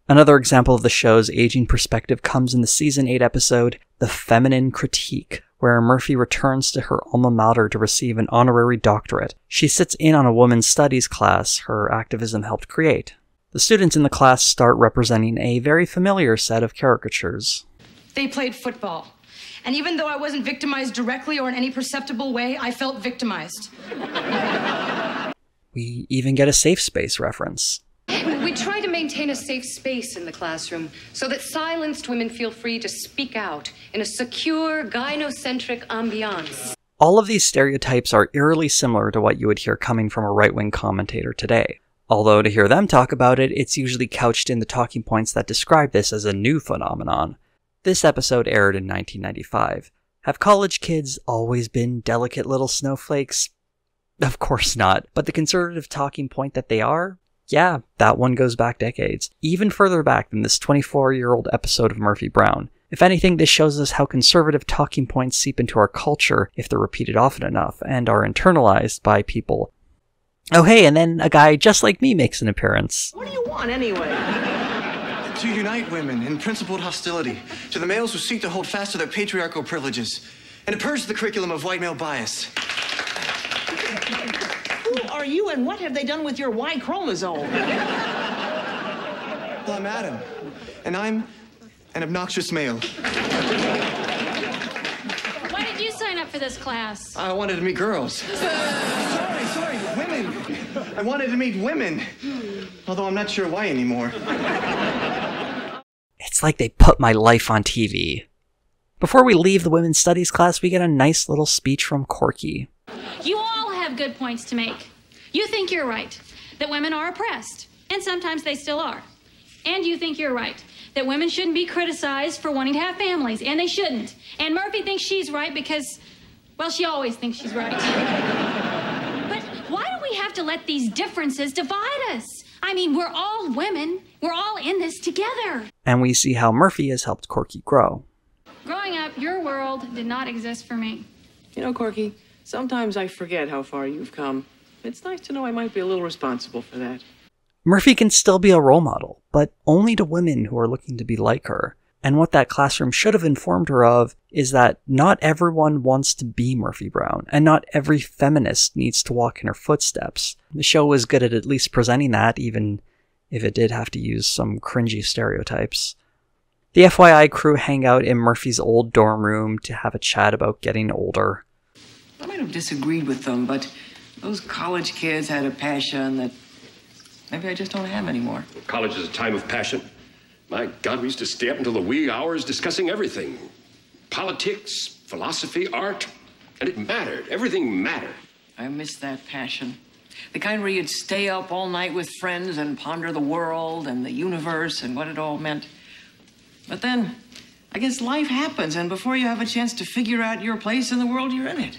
Another example of the show's aging perspective comes in the Season 8 episode, The Feminine Critique, where Murphy returns to her alma mater to receive an honorary doctorate. She sits in on a women's studies class her activism helped create. The students in the class start representing a very familiar set of caricatures. They played football. And even though I wasn't victimized directly or in any perceptible way, I felt victimized. We even get a safe space reference. We try to maintain a safe space in the classroom so that silenced women feel free to speak out in a secure, gynocentric ambiance. All of these stereotypes are eerily similar to what you would hear coming from a right-wing commentator today. Although to hear them talk about it, it's usually couched in the talking points that describe this as a new phenomenon. This episode aired in 1995. Have college kids always been delicate little snowflakes? Of course not, but the conservative talking point that they are? Yeah, that one goes back decades. Even further back than this 24-year-old episode of Murphy Brown. If anything, this shows us how conservative talking points seep into our culture if they're repeated often enough and are internalized by people. Oh hey, and then a guy just like me makes an appearance. What do you want anyway? To unite women in principled hostility to the males who seek to hold fast to their patriarchal privileges and to purge the curriculum of white male bias. Who are you and what have they done with your Y chromosome? Well, I'm Adam, and I'm an obnoxious male. Why did you sign up for this class? I wanted to meet girls. Sorry, women. I wanted to meet women, although I'm not sure why anymore. It's like they put my life on TV. Before we leave the women's studies class, we get a nice little speech from Corky. You all have good points to make. You think you're right, that women are oppressed, and sometimes they still are. And you think you're right, that women shouldn't be criticized for wanting to have families, and they shouldn't. And Murphy thinks she's right because, well, she always thinks she's right. But why do we have to let these differences divide us? I mean, we're all women. We're all in this together. And we see how Murphy has helped Corky grow. Growing up, your world did not exist for me. You know, Corky, sometimes I forget how far you've come. It's nice to know I might be a little responsible for that. Murphy can still be a role model, but only to women who are looking to be like her. And what that classroom should have informed her of is that not everyone wants to be Murphy Brown, and not every feminist needs to walk in her footsteps. The show was good at least presenting that, even if it did have to use some cringy stereotypes. The FYI crew hang out in Murphy's old dorm room to have a chat about getting older. I might have disagreed with them, but those college kids had a passion that maybe I just don't have anymore. College is a time of passion. My God, we used to stay up until the wee hours discussing everything. Politics, philosophy, art. And it mattered. Everything mattered. I miss that passion. The kind where you'd stay up all night with friends and ponder the world and the universe and what it all meant. But then, I guess life happens, and before you have a chance to figure out your place in the world, you're in it.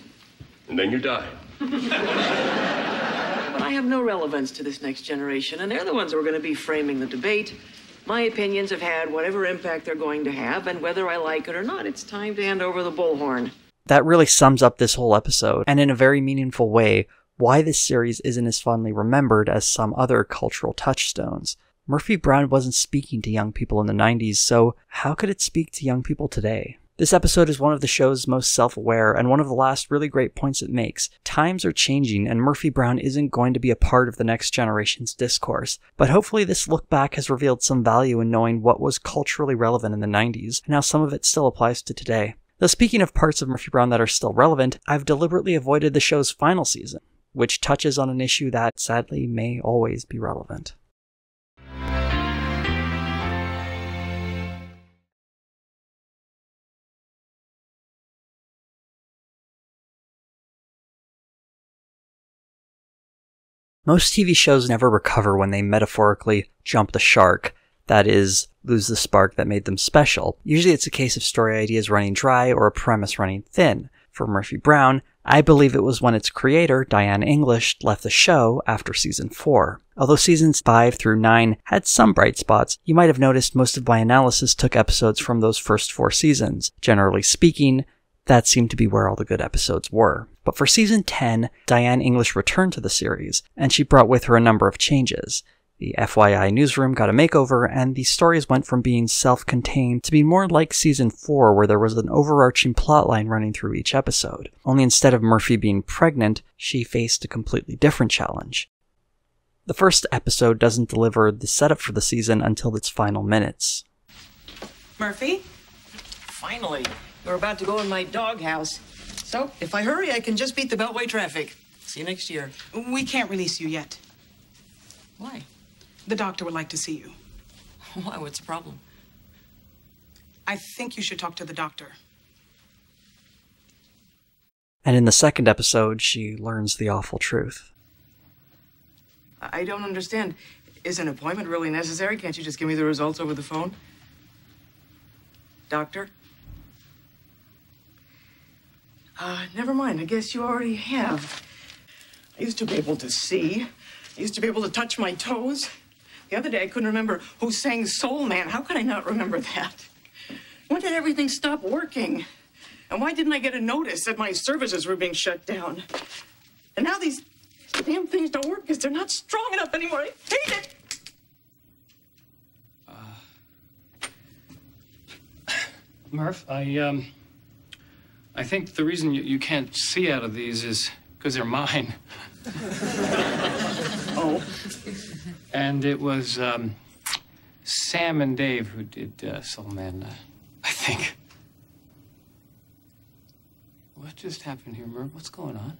And then you die. But I have no relevance to this next generation, and they're the ones who are going to be framing the debate. My opinions have had whatever impact they're going to have, and whether I like it or not, it's time to hand over the bullhorn. That really sums up this whole episode, and in a very meaningful way, why this series isn't as fondly remembered as some other cultural touchstones. Murphy Brown wasn't speaking to young people in the 90s, so how could it speak to young people today? This episode is one of the show's most self-aware, and one of the last really great points it makes. Times are changing, and Murphy Brown isn't going to be a part of the next generation's discourse. But hopefully this look back has revealed some value in knowing what was culturally relevant in the 90s, and how some of it still applies to today. Though speaking of parts of Murphy Brown that are still relevant, I've deliberately avoided the show's final season, which touches on an issue that, sadly, may always be relevant. Most TV shows never recover when they metaphorically jump the shark, that is, lose the spark that made them special. Usually it's a case of story ideas running dry or a premise running thin. For Murphy Brown, I believe it was when its creator, Diane English, left the show after season 4. Although seasons 5 through 9 had some bright spots, you might have noticed most of my analysis took episodes from those first 4 seasons. Generally speaking, that seemed to be where all the good episodes were. But for season 10, Diane English returned to the series, and she brought with her a number of changes. The FYI newsroom got a makeover, and the stories went from being self-contained to be more like season 4, where there was an overarching plotline running through each episode. Only instead of Murphy being pregnant, she faced a completely different challenge. The first episode doesn't deliver the setup for the season until its final minutes. Murphy? Finally. We're about to go in my doghouse. So, if I hurry, I can just beat the Beltway traffic. See you next year. We can't release you yet. Why? The doctor would like to see you. Why? What's the problem? I think you should talk to the doctor. And in the second episode, she learns the awful truth. I don't understand. Is an appointment really necessary? Can't you just give me the results over the phone? Doctor? Never mind. I guess you already have. I used to be able to see. I used to be able to touch my toes. The other day, I couldn't remember who sang Soul Man. How could I not remember that? When did everything stop working? And why didn't I get a notice that my services were being shut down? And now these damn things don't work because they're not strong enough anymore. I hate it. Murph, I think the reason you can't see out of these is because they're mine. Oh. And it was Sam and Dave who did Soul Man, I think. What just happened here, Murph? What's going on?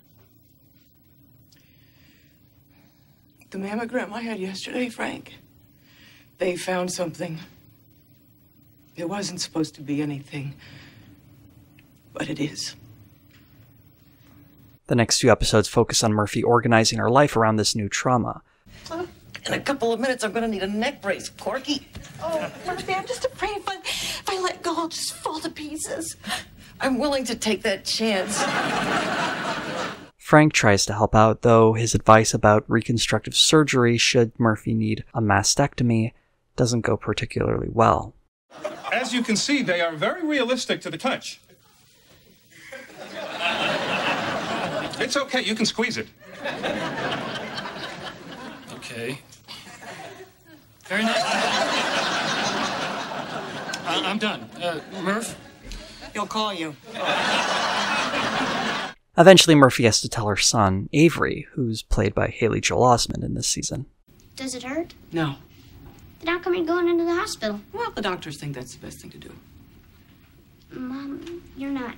The mammogram I had yesterday, Frank. They found something. It wasn't supposed to be anything, but it is. The next few episodes focus on Murphy organizing her life around this new trauma. In a couple of minutes, I'm gonna need a neck brace, Corky. Oh, Murphy, I'm just afraid if I let go, I'll just fall to pieces. I'm willing to take that chance. Frank tries to help out, though his advice about reconstructive surgery should Murphy need a mastectomy doesn't go particularly well. As you can see, they are very realistic to the touch. It's okay, you can squeeze it. Okay. Very nice. I'm done. Murph? He'll call you. Eventually, Murphy has to tell her son, Avery, who's played by Haley Joel Osment in this season. Does it hurt? No. Then how come you're going into the hospital? Well, the doctors think that's the best thing to do. Mom, you're not...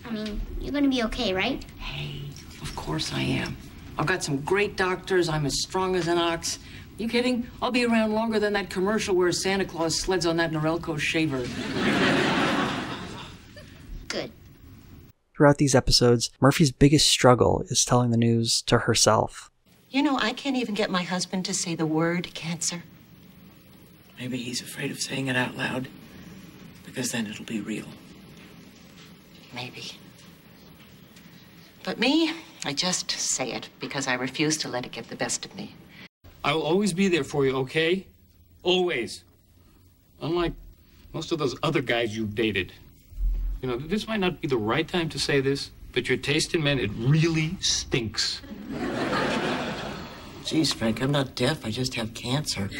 I mean, you're gonna be okay, right? Hey, of course I am. I've got some great doctors. I'm as strong as an ox. You kidding? I'll be around longer than that commercial where Santa Claus sleds on that Norelco shaver. Good. Throughout these episodes, Murphy's biggest struggle is telling the news to herself. You know, I can't even get my husband to say the word cancer. Maybe he's afraid of saying it out loud, because then it'll be real. Maybe. But me, I just say it because I refuse to let it get the best of me. I will always be there for you, okay? Always. Unlike most of those other guys you've dated. You know, this might not be the right time to say this, but your taste in men, it really stinks. Geez, Frank, I'm not deaf. I just have cancer.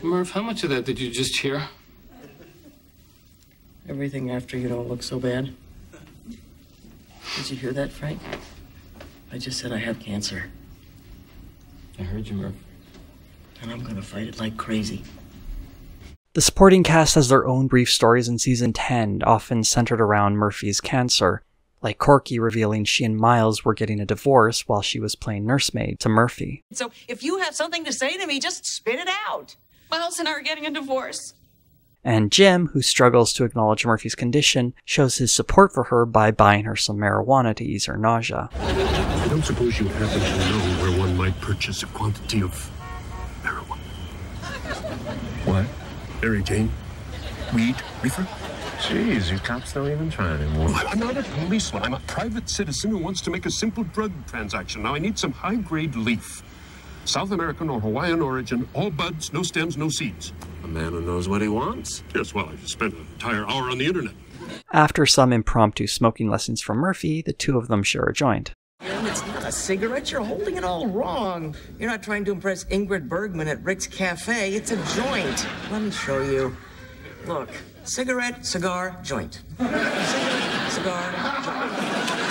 Murph, how much of that did you just hear? Everything after you don't look so bad. Did you hear that, Frank? I just said I have cancer. I heard you, Murph. And I'm gonna fight it like crazy. The supporting cast has their own brief stories in season 10, often centered around Murphy's cancer, like Corky revealing she and Miles were getting a divorce while she was playing nursemaid to Murphy. So if you have something to say to me, just spit it out. Miles and I are getting a divorce. And Jim, who struggles to acknowledge Murphy's condition, shows his support for her by buying her some marijuana to ease her nausea. I don't suppose you happen to know where one might purchase a quantity of marijuana. What? Mary Jane? Weed? Reefer? Jeez, you cops don't even try anymore. I'm not a policeman. I'm a private citizen who wants to make a simple drug transaction. Now, I need some high-grade leaf. South American or Hawaiian origin, all buds, no stems, no seeds. A man who knows what he wants. Yes, well, I just spent an entire hour on the internet. After some impromptu smoking lessons from Murphy, the two of them share a joint. It's not a cigarette. You're holding it all wrong. You're not trying to impress Ingrid Bergman at Rick's Cafe. It's a joint. Let me show you. Look, cigarette, cigar, joint. Cigarette, cigar, joint.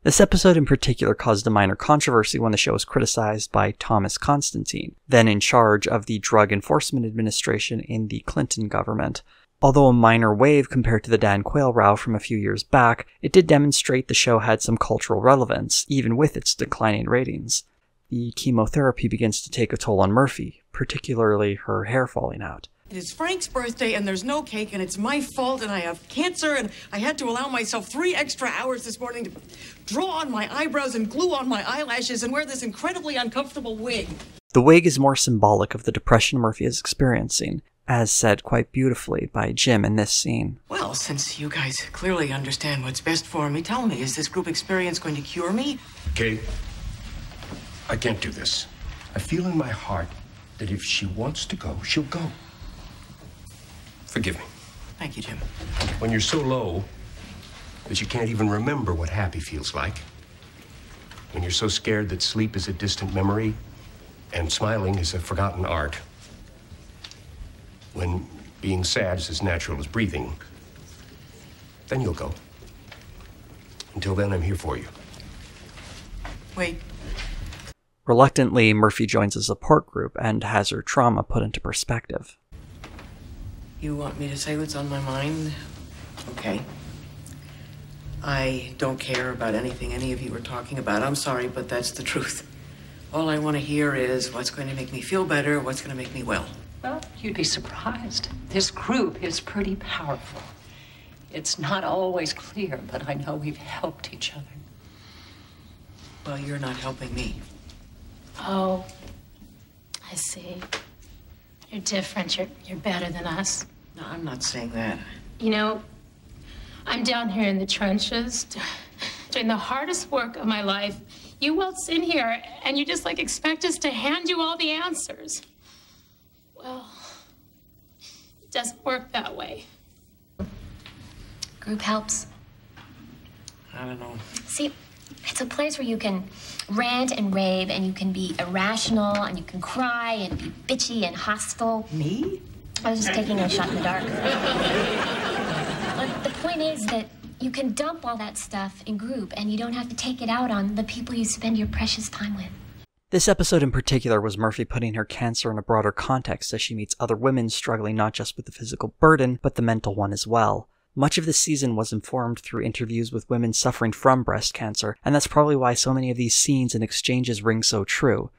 This episode in particular caused a minor controversy when the show was criticized by Thomas Constantine, then in charge of the Drug Enforcement Administration in the Clinton government. Although a minor wave compared to the Dan Quayle row from a few years back, it did demonstrate the show had some cultural relevance, even with its declining ratings. The chemotherapy begins to take a toll on Murphy, particularly her hair falling out. It is Frank's birthday and there's no cake and it's my fault and I have cancer and I had to allow myself 3 extra hours this morning to draw on my eyebrows and glue on my eyelashes and wear this incredibly uncomfortable wig. The wig is more symbolic of the depression Murphy is experiencing, as said quite beautifully by Jim in this scene. Well, since you guys clearly understand what's best for me, tell me, is this group experience going to cure me? Kate, I can't do this. I feel in my heart that if she wants to go, she'll go. Forgive me. Thank you, Jim. When you're so low that you can't even remember what happy feels like, when you're so scared that sleep is a distant memory and smiling is a forgotten art, when being sad is as natural as breathing, then you'll go. Until then, I'm here for you. Wait. Reluctantly, Murphy joins a support group and has her trauma put into perspective. You want me to say what's on my mind? Okay. I don't care about anything any of you are talking about. I'm sorry, but that's the truth. All I want to hear is what's going to make me feel better, what's going to make me well. Well, you'd be surprised. This group is pretty powerful. It's not always clear, but I know we've helped each other. Well, you're not helping me. Oh, I see. You're different. You're better than us. No, I'm not saying that. You know, I'm down here in the trenches doing the hardest work of my life. You waltz in here and you just expect us to hand you all the answers. Well, it doesn't work that way. Group helps. I don't know. See, it's a place where you can rant and rave and you can be irrational and you can cry and be bitchy and hostile. Me? I was just taking a shot in the dark. But the point is that you can dump all that stuff in group and you don't have to take it out on the people you spend your precious time with. This episode in particular was Murphy putting her cancer in a broader context as she meets other women struggling not just with the physical burden, but the mental one as well. Much of this season was informed through interviews with women suffering from breast cancer, and that's probably why so many of these scenes and exchanges ring so true.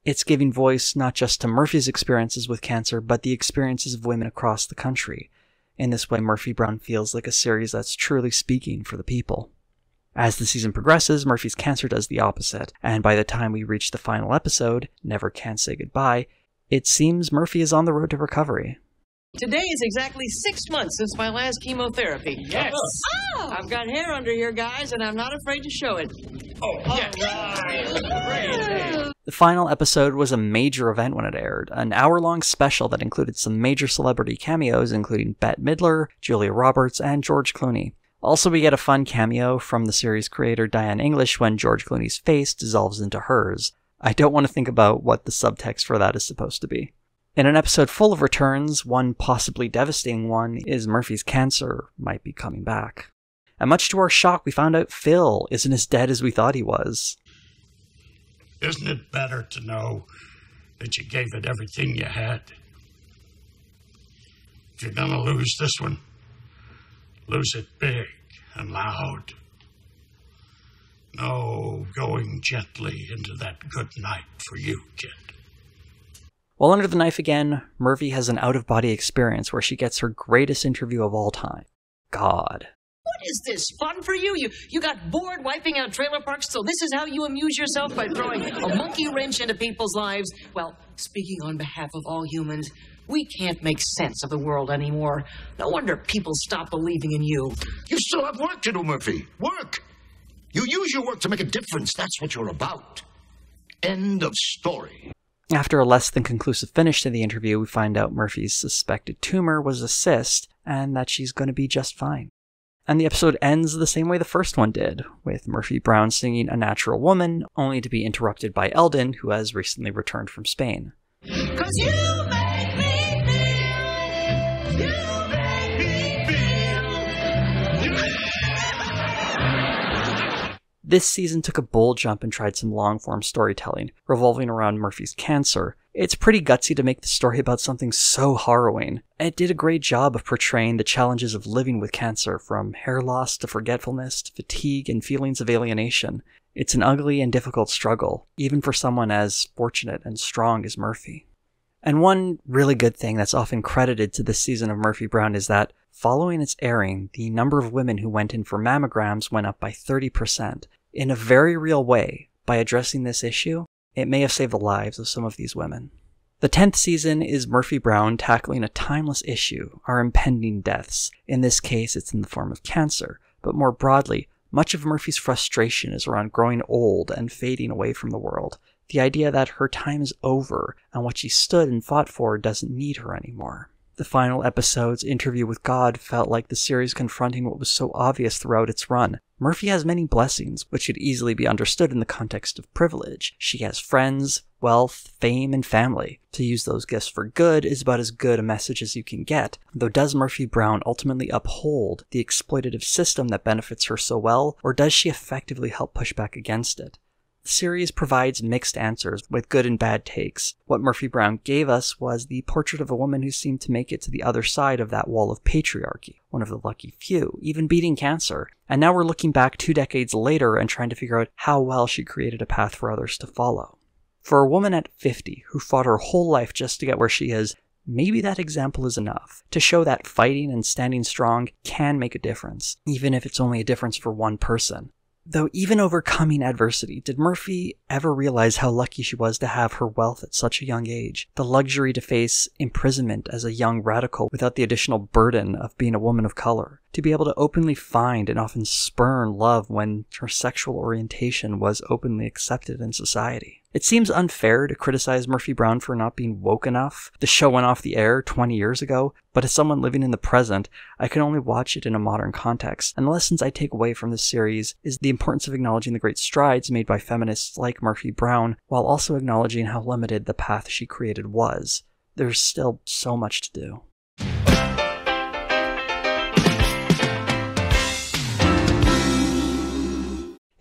It's giving voice not just to Murphy's experiences with cancer, but the experiences of women across the country. In this way, Murphy Brown feels like a series that's truly speaking for the people. As the season progresses, Murphy's cancer does the opposite, and by the time we reach the final episode, Never Can Say Goodbye, it seems Murphy is on the road to recovery. Today is exactly 6 months since my last chemotherapy. Yes. Oh! I've got hair under here, guys, and I'm not afraid to show it. Oh, yes. Right. The final episode was a major event when it aired, an hour-long special that included some major celebrity cameos, including Bette Midler, Julia Roberts, and George Clooney. Also, we get a fun cameo from the series creator Diane English when George Clooney's face dissolves into hers. I don't want to think about what the subtext for that is supposed to be. In an episode full of returns, one possibly devastating one is Murphy's cancer might be coming back. And much to our shock, we found out Phil isn't as dead as we thought he was. Isn't it better to know that you gave it everything you had? If you're gonna lose this one, lose it big and loud. No going gently into that good night for you, kid. While under the knife again, Murphy has an out-of-body experience where she gets her greatest interview of all time. God. What is this, fun for you? You got bored wiping out trailer parks, so this is how you amuse yourself, by throwing a monkey wrench into people's lives? Well, speaking on behalf of all humans, we can't make sense of the world anymore. No wonder people stop believing in you. You still have work to do, Murphy. Work! You use your work to make a difference. That's what you're about. End of story. After a less than conclusive finish to the interview, we find out Murphy's suspected tumor was a cyst, and that she's going to be just fine. And the episode ends the same way the first one did, with Murphy Brown singing A Natural Woman, only to be interrupted by Eldon, who has recently returned from Spain. 'Cause you make me feel, you make me feel. This season took a bold jump and tried some long-form storytelling, revolving around Murphy's cancer. It's pretty gutsy to make the story about something so harrowing. It did a great job of portraying the challenges of living with cancer, from hair loss to forgetfulness to fatigue and feelings of alienation. It's an ugly and difficult struggle, even for someone as fortunate and strong as Murphy. And one really good thing that's often credited to this season of Murphy Brown is that, following its airing, the number of women who went in for mammograms went up by 30%. In a very real way, by addressing this issue, it may have saved the lives of some of these women. The 10th season is Murphy Brown tackling a timeless issue, our impending deaths. In this case, it's in the form of cancer, but more broadly, much of Murphy's frustration is around growing old and fading away from the world. The idea that her time is over and what she stood and fought for doesn't need her anymore. The final episode's interview with God felt like the series confronting what was so obvious throughout its run. Murphy has many blessings, which could easily be understood in the context of privilege. She has friends, wealth, fame, and family. To use those gifts for good is about as good a message as you can get, though does Murphy Brown ultimately uphold the exploitative system that benefits her so well, or does she effectively help push back against it? The series provides mixed answers with good and bad takes. What Murphy Brown gave us was the portrait of a woman who seemed to make it to the other side of that wall of patriarchy, one of the lucky few, even beating cancer. And now we're looking back 2 decades later and trying to figure out how well she created a path for others to follow. For a woman at 50 who fought her whole life just to get where she is, maybe that example is enough to show that fighting and standing strong can make a difference, even if it's only a difference for one person. Though even overcoming adversity, did Murphy ever realize how lucky she was to have her wealth at such a young age? The luxury to face imprisonment as a young radical without the additional burden of being a woman of color. To be able to openly find and often spurn love when her sexual orientation was openly accepted in society. It seems unfair to criticize Murphy Brown for not being woke enough. The show went off the air 20 years ago, but as someone living in the present, I can only watch it in a modern context. And the lessons I take away from this series is the importance of acknowledging the great strides made by feminists like Murphy Brown, while also acknowledging how limited the path she created was. There's still so much to do.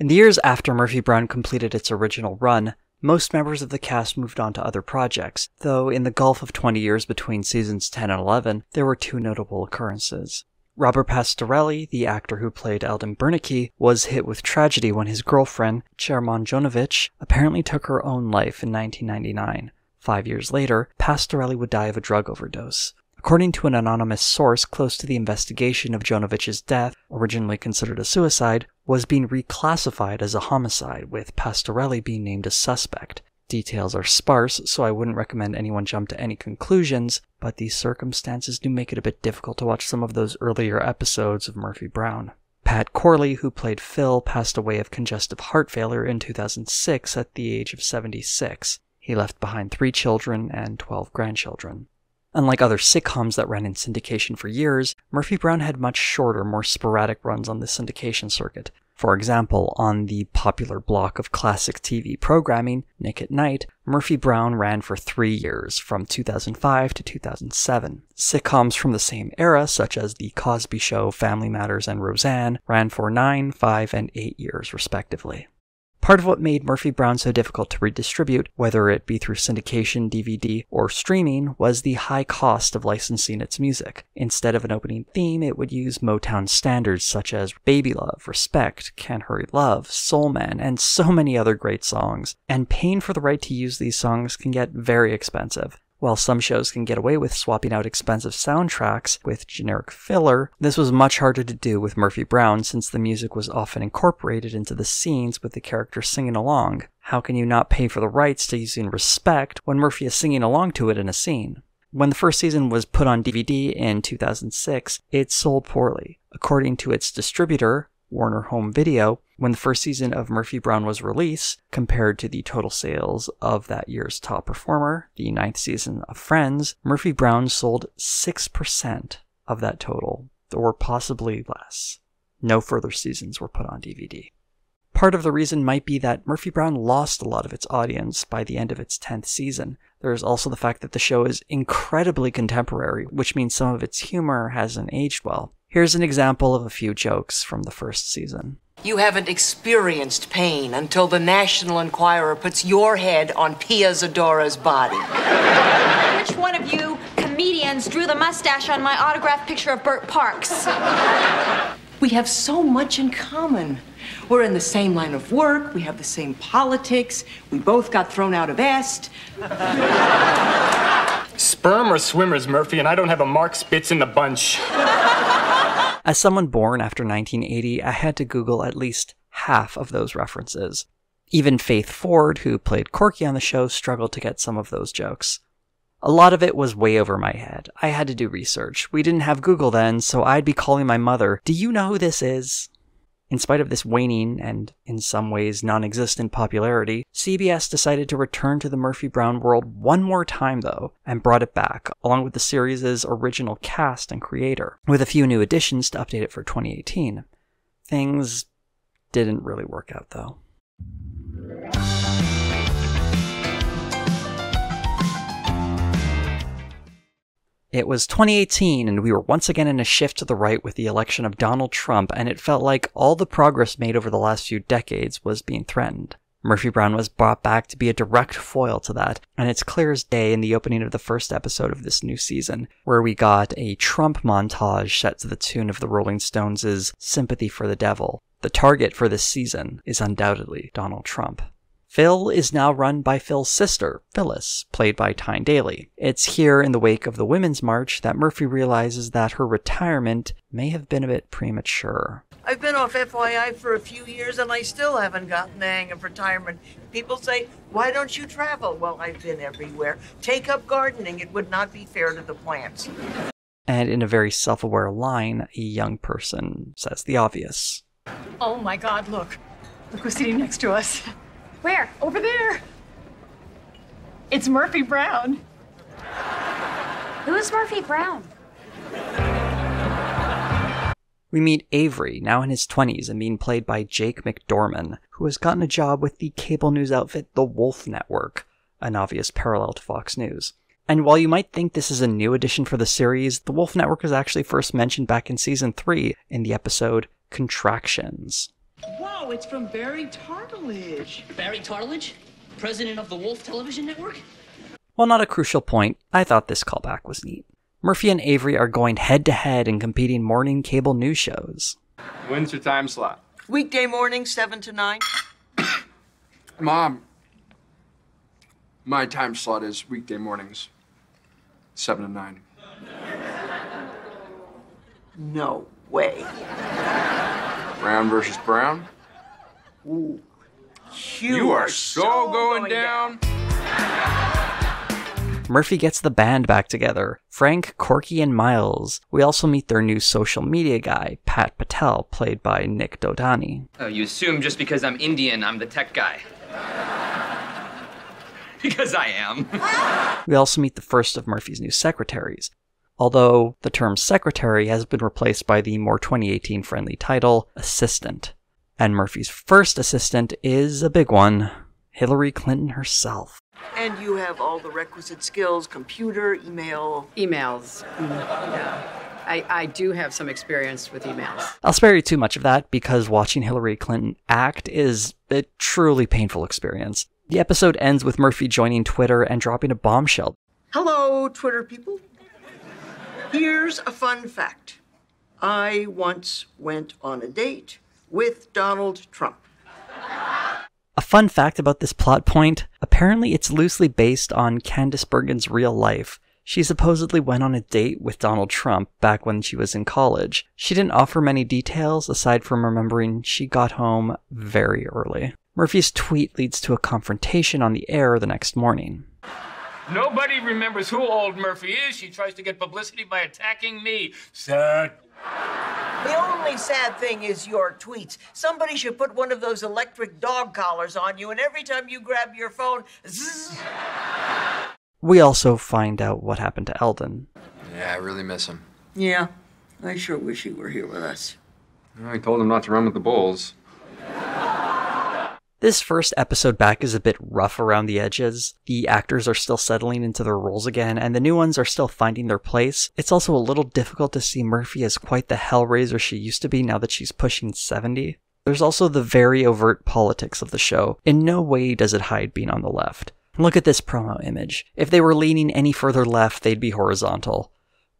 In the years after Murphy Brown completed its original run, most members of the cast moved on to other projects, though in the gulf of 20 years between seasons 10 and 11, there were 2 notable occurrences. Robert Pastorelli, the actor who played Eldon Bernicki, was hit with tragedy when his girlfriend, Chermon Jonovich, apparently took her own life in 1999. 5 years later, Pastorelli would die of a drug overdose. According to an anonymous source close to the investigation of Jonovich's death, originally considered a suicide, was being reclassified as a homicide, with Pastorelli being named a suspect. Details are sparse, so I wouldn't recommend anyone jump to any conclusions, but these circumstances do make it a bit difficult to watch some of those earlier episodes of Murphy Brown. Pat Corley, who played Phil, passed away of congestive heart failure in 2006 at the age of 76. He left behind 3 children and 12 grandchildren. Unlike other sitcoms that ran in syndication for years, Murphy Brown had much shorter, more sporadic runs on the syndication circuit. For example, on the popular block of classic TV programming, Nick at Night, Murphy Brown ran for 3 years, from 2005 to 2007. Sitcoms from the same era, such as The Cosby Show, Family Matters, and Roseanne, ran for 9, 5, and 8 years, respectively. Part of what made Murphy Brown so difficult to redistribute, whether it be through syndication, DVD, or streaming, was the high cost of licensing its music. Instead of an opening theme, it would use Motown standards such as Baby Love, Respect, Can't Hurry Love, Soul Man, and so many other great songs. And paying for the right to use these songs can get very expensive. While some shows can get away with swapping out expensive soundtracks with generic filler, this was much harder to do with Murphy Brown since the music was often incorporated into the scenes with the characters singing along. How can you not pay for the rights to using Respect when Murphy is singing along to it in a scene? When the first season was put on DVD in 2006, it sold poorly. According to its distributor, Warner Home Video, when the first season of Murphy Brown was released, compared to the total sales of that year's top performer, the 9th season of Friends, Murphy Brown sold 6% of that total, or possibly less. No further seasons were put on DVD. Part of the reason might be that Murphy Brown lost a lot of its audience by the end of its 10th season. There is also the fact that the show is incredibly contemporary, which means some of its humor hasn't aged well. Here's an example of a few jokes from the first season. You haven't experienced pain until the National Enquirer puts your head on Pia Zadora's body. Which one of you comedians drew the mustache on my autographed picture of Burt Parks? We have so much in common. We're in the same line of work, we have the same politics, we both got thrown out of EST. Sperm or swimmers, Murphy, and I don't have a Mark Spitz in the bunch. As someone born after 1980, I had to Google at least half of those references. Even Faith Ford, who played Corky on the show, struggled to get some of those jokes. A lot of it was way over my head. I had to do research. We didn't have Google then, so I'd be calling my mother, "Do you know who this is?" In spite of this waning and, in some ways, non-existent popularity, CBS decided to return to the Murphy Brown world one more time, though, and brought it back, along with the series' original cast and creator, with a few new additions to update it for 2018. Things didn't really work out, though. It was 2018, and we were once again in a shift to the right with the election of Donald Trump, and it felt like all the progress made over the last few decades was being threatened. Murphy Brown was brought back to be a direct foil to that, and it's clear as day in the opening of the first episode of this new season, where we got a Trump montage set to the tune of the Rolling Stones' Sympathy for the Devil. The target for this season is undoubtedly Donald Trump. Phil is now run by Phil's sister, Phyllis, played by Tyne Daly. It's here in the wake of the Women's March that Murphy realizes that her retirement may have been a bit premature. I've been off FYI for a few years and I still haven't gotten the hang of retirement. People say, why don't you travel? Well, I've been everywhere. Take up gardening. It would not be fair to the plants. And in a very self-aware line, a young person says the obvious. Oh my God, look. Look who's sitting next to us. Where? Over there. It's Murphy Brown. Who's Murphy Brown? We meet Avery, now in his 20s and being played by Jake McDorman, who has gotten a job with the cable news outfit The Wolf Network, an obvious parallel to Fox News. And while you might think this is a new addition for the series, The Wolf Network was actually first mentioned back in Season 3 in the episode Contractions. Whoa, it's from Barry Tartledge. Barry Tartledge? President of the Wolf Television Network? While not a crucial point, I thought this callback was neat. Murphy and Avery are going head-to-head in competing morning cable news shows. When's your time slot? Weekday morning, 7 to 9. Mom, my time slot is weekday mornings, 7 to 9. No way. Brown versus Brown? Ooh. You are so going down. Murphy gets the band back together, Frank, Corky, and Miles. We also meet their new social media guy, Pat Patel, played by Nick Dodani. Oh, you assume just because I'm Indian, I'm the tech guy. Because I am. We also meet the first of Murphy's new secretaries, although the term secretary has been replaced by the more 2018 friendly title, assistant. And Murphy's first assistant is a big one, Hillary Clinton herself. And you have all the requisite skills, computer, email. Emails. Yeah. I do have some experience with emails. I'll spare you too much of that because watching Hillary Clinton act is a truly painful experience. The episode ends with Murphy joining Twitter and dropping a bombshell. Hello, Twitter people. Here's a fun fact. I once went on a date with Donald Trump. A fun fact about this plot point, apparently it's loosely based on Candice Bergen's real life. She supposedly went on a date with Donald Trump back when she was in college. She didn't offer many details aside from remembering she got home very early. Murphy's tweet leads to a confrontation on the air the next morning. Nobody remembers who old Murphy is. She tries to get publicity by attacking me. Sad. The only sad thing is your tweets. Somebody should put one of those electric dog collars on you, and every time you grab your phone, zzz. We also find out what happened to Eldon. Yeah, I really miss him. Yeah, I sure wish he were here with us. I told him not to run with the bulls. This first episode back is a bit rough around the edges. The actors are still settling into their roles again, and the new ones are still finding their place. It's also a little difficult to see Murphy as quite the hellraiser she used to be now that she's pushing 70. There's also the very overt politics of the show. In no way does it hide being on the left. Look at this promo image. If they were leaning any further left, they'd be horizontal.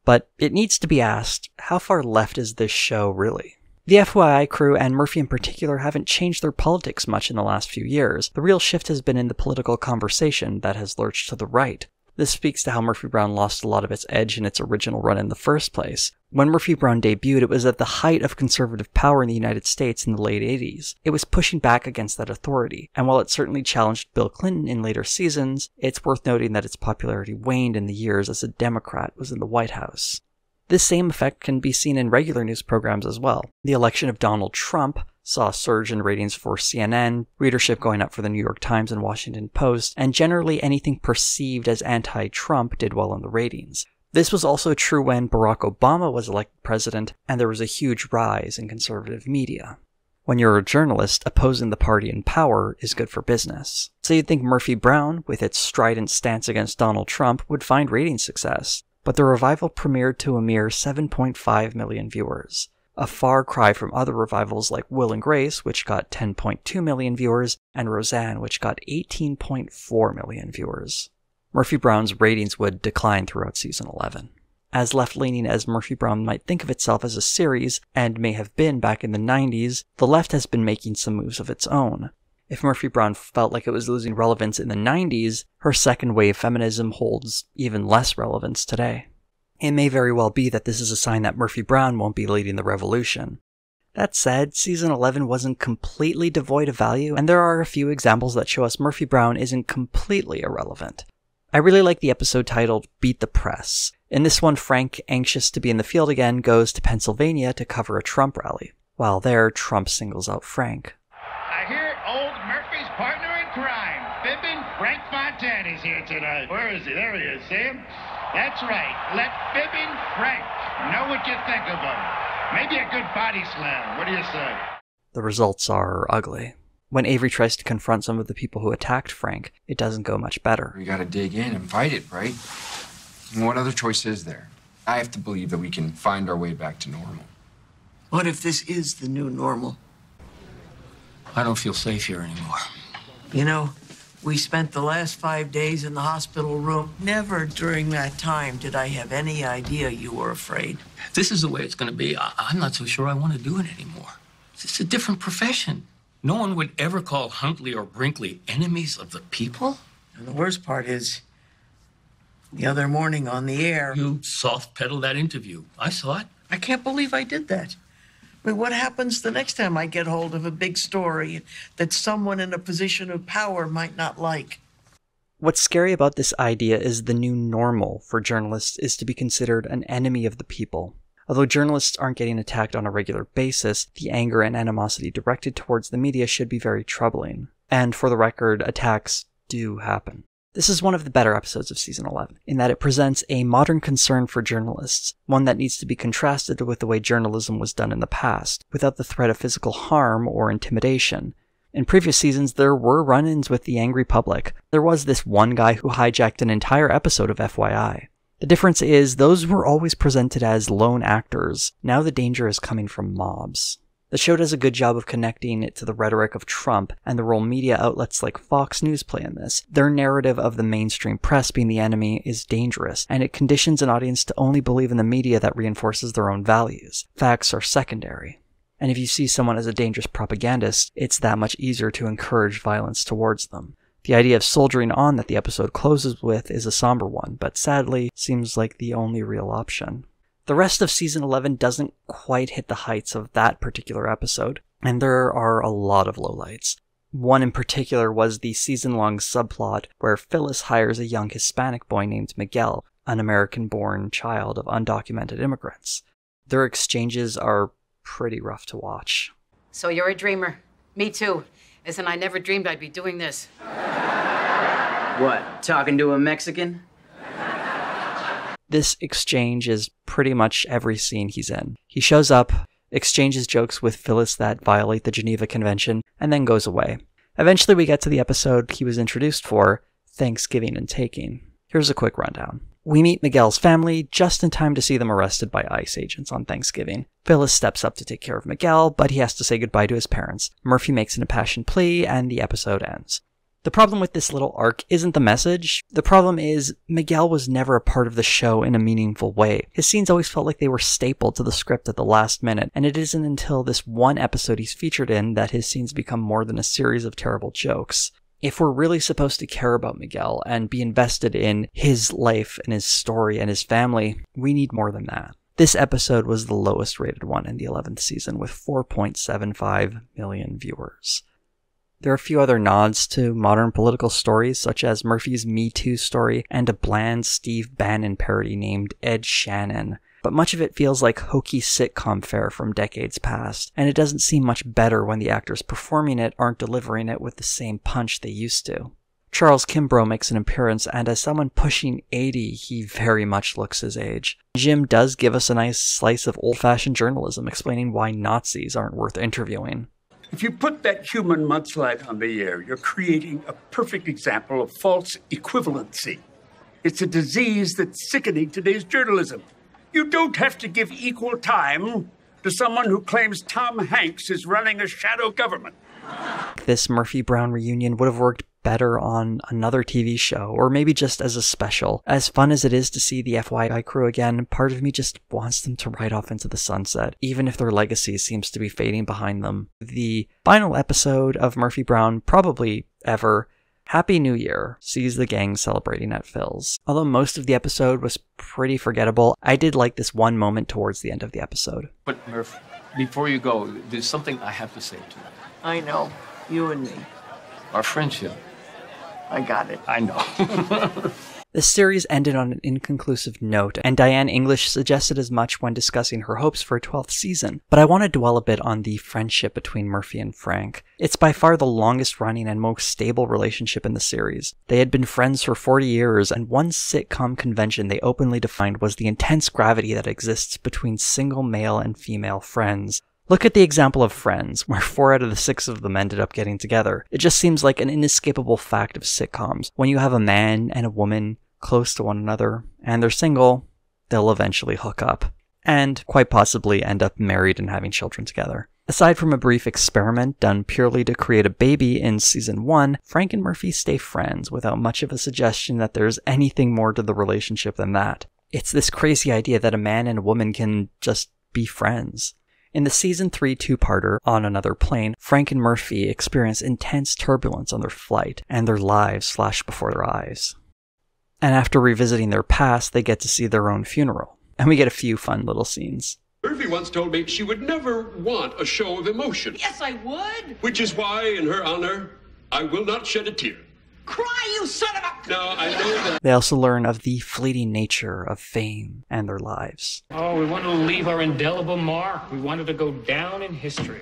But it needs to be asked, how far left is this show really? The FYI crew, and Murphy in particular, haven't changed their politics much in the last few years. The real shift has been in the political conversation that has lurched to the right. This speaks to how Murphy Brown lost a lot of its edge in its original run in the first place. When Murphy Brown debuted, it was at the height of conservative power in the United States in the late 80s. It was pushing back against that authority, and while it certainly challenged Bill Clinton in later seasons, it's worth noting that its popularity waned in the years as a Democrat was in the White House. This same effect can be seen in regular news programs as well. The election of Donald Trump saw a surge in ratings for CNN, readership going up for the New York Times and Washington Post, and generally anything perceived as anti-Trump did well in the ratings. This was also true when Barack Obama was elected president, and there was a huge rise in conservative media. When you're a journalist, opposing the party in power is good for business. So you'd think Murphy Brown, with its strident stance against Donald Trump, would find ratings success. But the revival premiered to a mere 7.5 million viewers. A far cry from other revivals like Will and Grace, which got 10.2 million viewers, and Roseanne, which got 18.4 million viewers. Murphy Brown's ratings would decline throughout season 11. As left-leaning as Murphy Brown might think of itself as a series, and may have been back in the 90s, the left has been making some moves of its own. If Murphy Brown felt like it was losing relevance in the 90s, her second-wave feminism holds even less relevance today. It may very well be that this is a sign that Murphy Brown won't be leading the revolution. That said, season 11 wasn't completely devoid of value, and there are a few examples that show us Murphy Brown isn't completely irrelevant. I really like the episode titled Beat the Press. In this one, Frank, anxious to be in the field again, goes to Pennsylvania to cover a Trump rally. While there, Trump singles out Frank. I hear old Murphy's partner in crime, Fibbin' Frank Fontana's here tonight. Where is he? There he is. See him? That's right. Let Fibbin' Frank know what you think of him. Maybe a good body slam. What do you say? The results are ugly. When Avery tries to confront some of the people who attacked Frank, it doesn't go much better. We gotta dig in and fight it, right? And what other choice is there? I have to believe that we can find our way back to normal. What if this is the new normal? I don't feel safe here anymore. You know, we spent the last 5 days in the hospital room. Never during that time did I have any idea you were afraid. If this is the way it's going to be, I'm not so sure I want to do it anymore. It's a different profession. No one would ever call Huntley or Brinkley enemies of the people. And the worst part is, the other morning on the air... You soft-pedaled that interview. I saw it. I can't believe I did that. I mean, what happens the next time I get hold of a big story that someone in a position of power might not like? What's scary about this idea is the new normal for journalists is to be considered an enemy of the people. Although journalists aren't getting attacked on a regular basis, the anger and animosity directed towards the media should be very troubling. And for the record, attacks do happen. This is one of the better episodes of Season 11, in that it presents a modern concern for journalists, one that needs to be contrasted with the way journalism was done in the past, without the threat of physical harm or intimidation. In previous seasons, there were run-ins with the angry public. There was this one guy who hijacked an entire episode of FYI. The difference is, those were always presented as lone actors. Now the danger is coming from mobs. The show does a good job of connecting it to the rhetoric of Trump and the role media outlets like Fox News play in this. Their narrative of the mainstream press being the enemy is dangerous, and it conditions an audience to only believe in the media that reinforces their own values. Facts are secondary. And if you see someone as a dangerous propagandist, it's that much easier to encourage violence towards them. The idea of soldiering on that the episode closes with is a somber one, but sadly seems like the only real option. The rest of Season 11 doesn't quite hit the heights of that particular episode, and there are a lot of lowlights. One in particular was the season-long subplot where Phyllis hires a young Hispanic boy named Miguel, an American-born child of undocumented immigrants. Their exchanges are pretty rough to watch. So you're a dreamer. Me too. As in, I never dreamed I'd be doing this. What, talking to a Mexican? This exchange is pretty much every scene he's in. He shows up, exchanges jokes with Phyllis that violate the Geneva Convention, and then goes away. Eventually we get to the episode he was introduced for, Thanksgiving and Taking. Here's a quick rundown. We meet Miguel's family just in time to see them arrested by ICE agents on Thanksgiving. Phyllis steps up to take care of Miguel, but he has to say goodbye to his parents. Murphy makes an impassioned plea, and the episode ends. The problem with this little arc isn't the message. The problem is, Miguel was never a part of the show in a meaningful way. His scenes always felt like they were stapled to the script at the last minute, and it isn't until this one episode he's featured in that his scenes become more than a series of terrible jokes. If we're really supposed to care about Miguel and be invested in his life and his story and his family, we need more than that. This episode was the lowest rated one in the 11th season with 4.75 million viewers. There are a few other nods to modern political stories, such as Murphy's Me Too story and a bland Steve Bannon parody named Ed Shannon. but much of it feels like hokey sitcom fare from decades past, and it doesn't seem much better when the actors performing it aren't delivering it with the same punch they used to. Charles Kimbrough makes an appearance, and as someone pushing 80, he very much looks his age. Jim does give us a nice slice of old-fashioned journalism explaining why Nazis aren't worth interviewing. If you put that human mudslide on the air, you're creating a perfect example of false equivalency. It's a disease that's sickening today's journalism. You don't have to give equal time to someone who claims Tom Hanks is running a shadow government. This Murphy Brown reunion would have worked better on another TV show, or maybe just as a special. As fun as it is to see the FYI crew again, part of me just wants them to ride off into the sunset, even if their legacy seems to be fading behind them. The final episode of Murphy Brown, probably ever, Happy New Year, sees the gang celebrating at Phil's. Although most of the episode was pretty forgettable, I did like this one moment towards the end of the episode. But Murph, before you go, there's something I have to say to you. I know. You and me. Our friendship. I got it. I know. The series ended on an inconclusive note, and Diane English suggested as much when discussing her hopes for a 12th season, but I want to dwell a bit on the friendship between Murphy and Frank. It's by far the longest running and most stable relationship in the series. They had been friends for 40 years, and one sitcom convention they openly defined was the intense gravity that exists between single male and female friends. Look at the example of Friends, where 4 out of the 6 of them ended up getting together. It just seems like an inescapable fact of sitcoms. When you have a man and a woman close to one another, and they're single, they'll eventually hook up. And quite possibly end up married and having children together. Aside from a brief experiment done purely to create a baby in season 1, Frank and Murphy stay friends without much of a suggestion that there's anything more to the relationship than that. It's this crazy idea that a man and a woman can just be friends. In the season 3 two-parter, On Another Plane, Frank and Murphy experience intense turbulence on their flight, and their lives flash before their eyes. And after revisiting their past, they get to see their own funeral, and we get a few fun little scenes. Murphy once told me she would never want a show of emotion. Yes, I would. Which is why, in her honor, I will not shed a tear. Cry, you son of a... Now, I know that... They also learn of the fleeting nature of fame and their lives. Oh, we wanted to leave our indelible mark. We wanted to go down in history.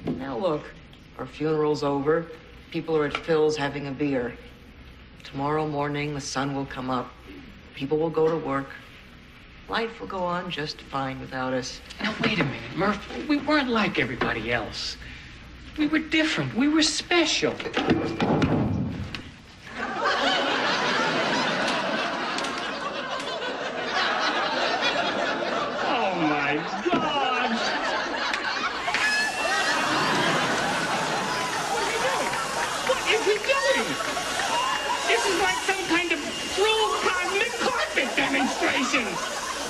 Now look, our funeral's over. People are at Phil's having a beer. Tomorrow morning, the sun will come up. People will go to work. Life will go on just fine without us. Now, wait a minute, Murph. We weren't like everybody else. We were different. We were special.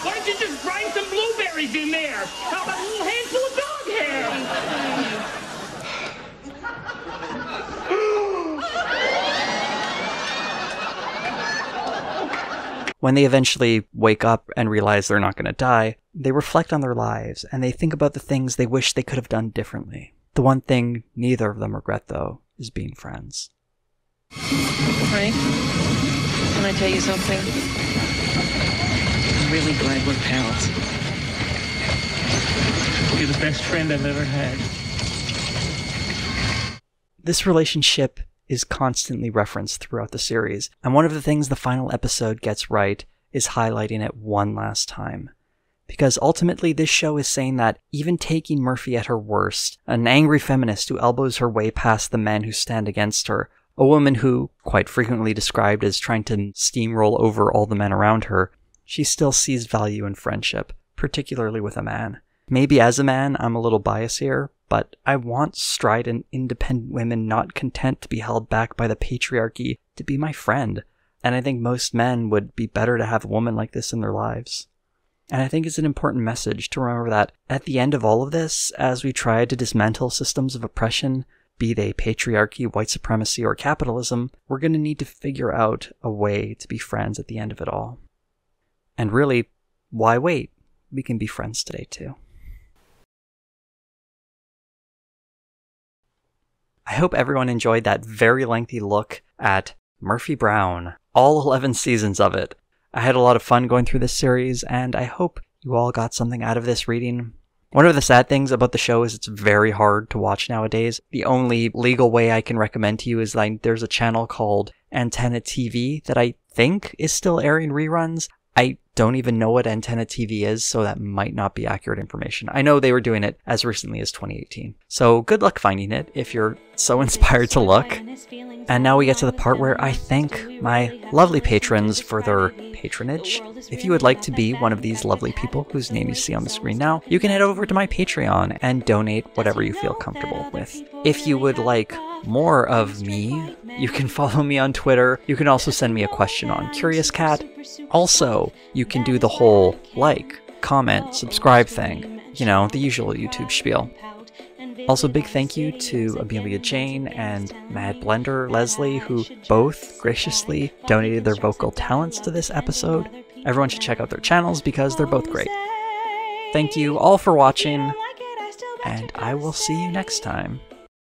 Why don't you just grind some blueberries in there? How about a little handful of dog hair? When they eventually wake up and realize they're not going to die, they reflect on their lives, and they think about the things they wish they could have done differently. The one thing neither of them regret, though, is being friends. Frank, can I tell you something? I'm really glad we're pals. You're the best friend I've ever had. This relationship is constantly referenced throughout the series, and one of the things the final episode gets right is highlighting it one last time. Because ultimately this show is saying that even taking Murphy at her worst, an angry feminist who elbows her way past the men who stand against her, a woman who, quite frequently described as trying to steamroll over all the men around her, she still sees value in friendship, particularly with a man. Maybe as a man, I'm a little biased here, but I want strident, independent women not content to be held back by the patriarchy to be my friend. And I think most men would be better to have a woman like this in their lives. And I think it's an important message to remember that at the end of all of this, as we try to dismantle systems of oppression, be they patriarchy, white supremacy, or capitalism, we're going to need to figure out a way to be friends at the end of it all. And really, why wait? We can be friends today too. I hope everyone enjoyed that very lengthy look at Murphy Brown, all 11 seasons of it. I had a lot of fun going through this series, and I hope you all got something out of this reading. One of the sad things about the show is it's very hard to watch nowadays. The only legal way I can recommend to you is like there's a channel called Antenna TV that I think is still airing reruns. I don't even know what Antenna TV is, so that might not be accurate information. I know they were doing it as recently as 2018. So good luck finding it if you're so inspired to look. And now we get to the part where I thank my lovely patrons for their patronage. If you would like to be one of these lovely people whose name you see on the screen now, you can head over to my Patreon and donate whatever you feel comfortable with. If you would like more of me, you can follow me on Twitter. You can also send me a question on Curious Cat. Also, you can do the whole like, comment, subscribe thing. You know, the usual YouTube spiel. Also, big thank you to Amelia Jane and Mad Blender Leslie, who both graciously donated their vocal talents to this episode. Everyone should check out their channels because they're both great. Thank you all for watching, and I will see you next time.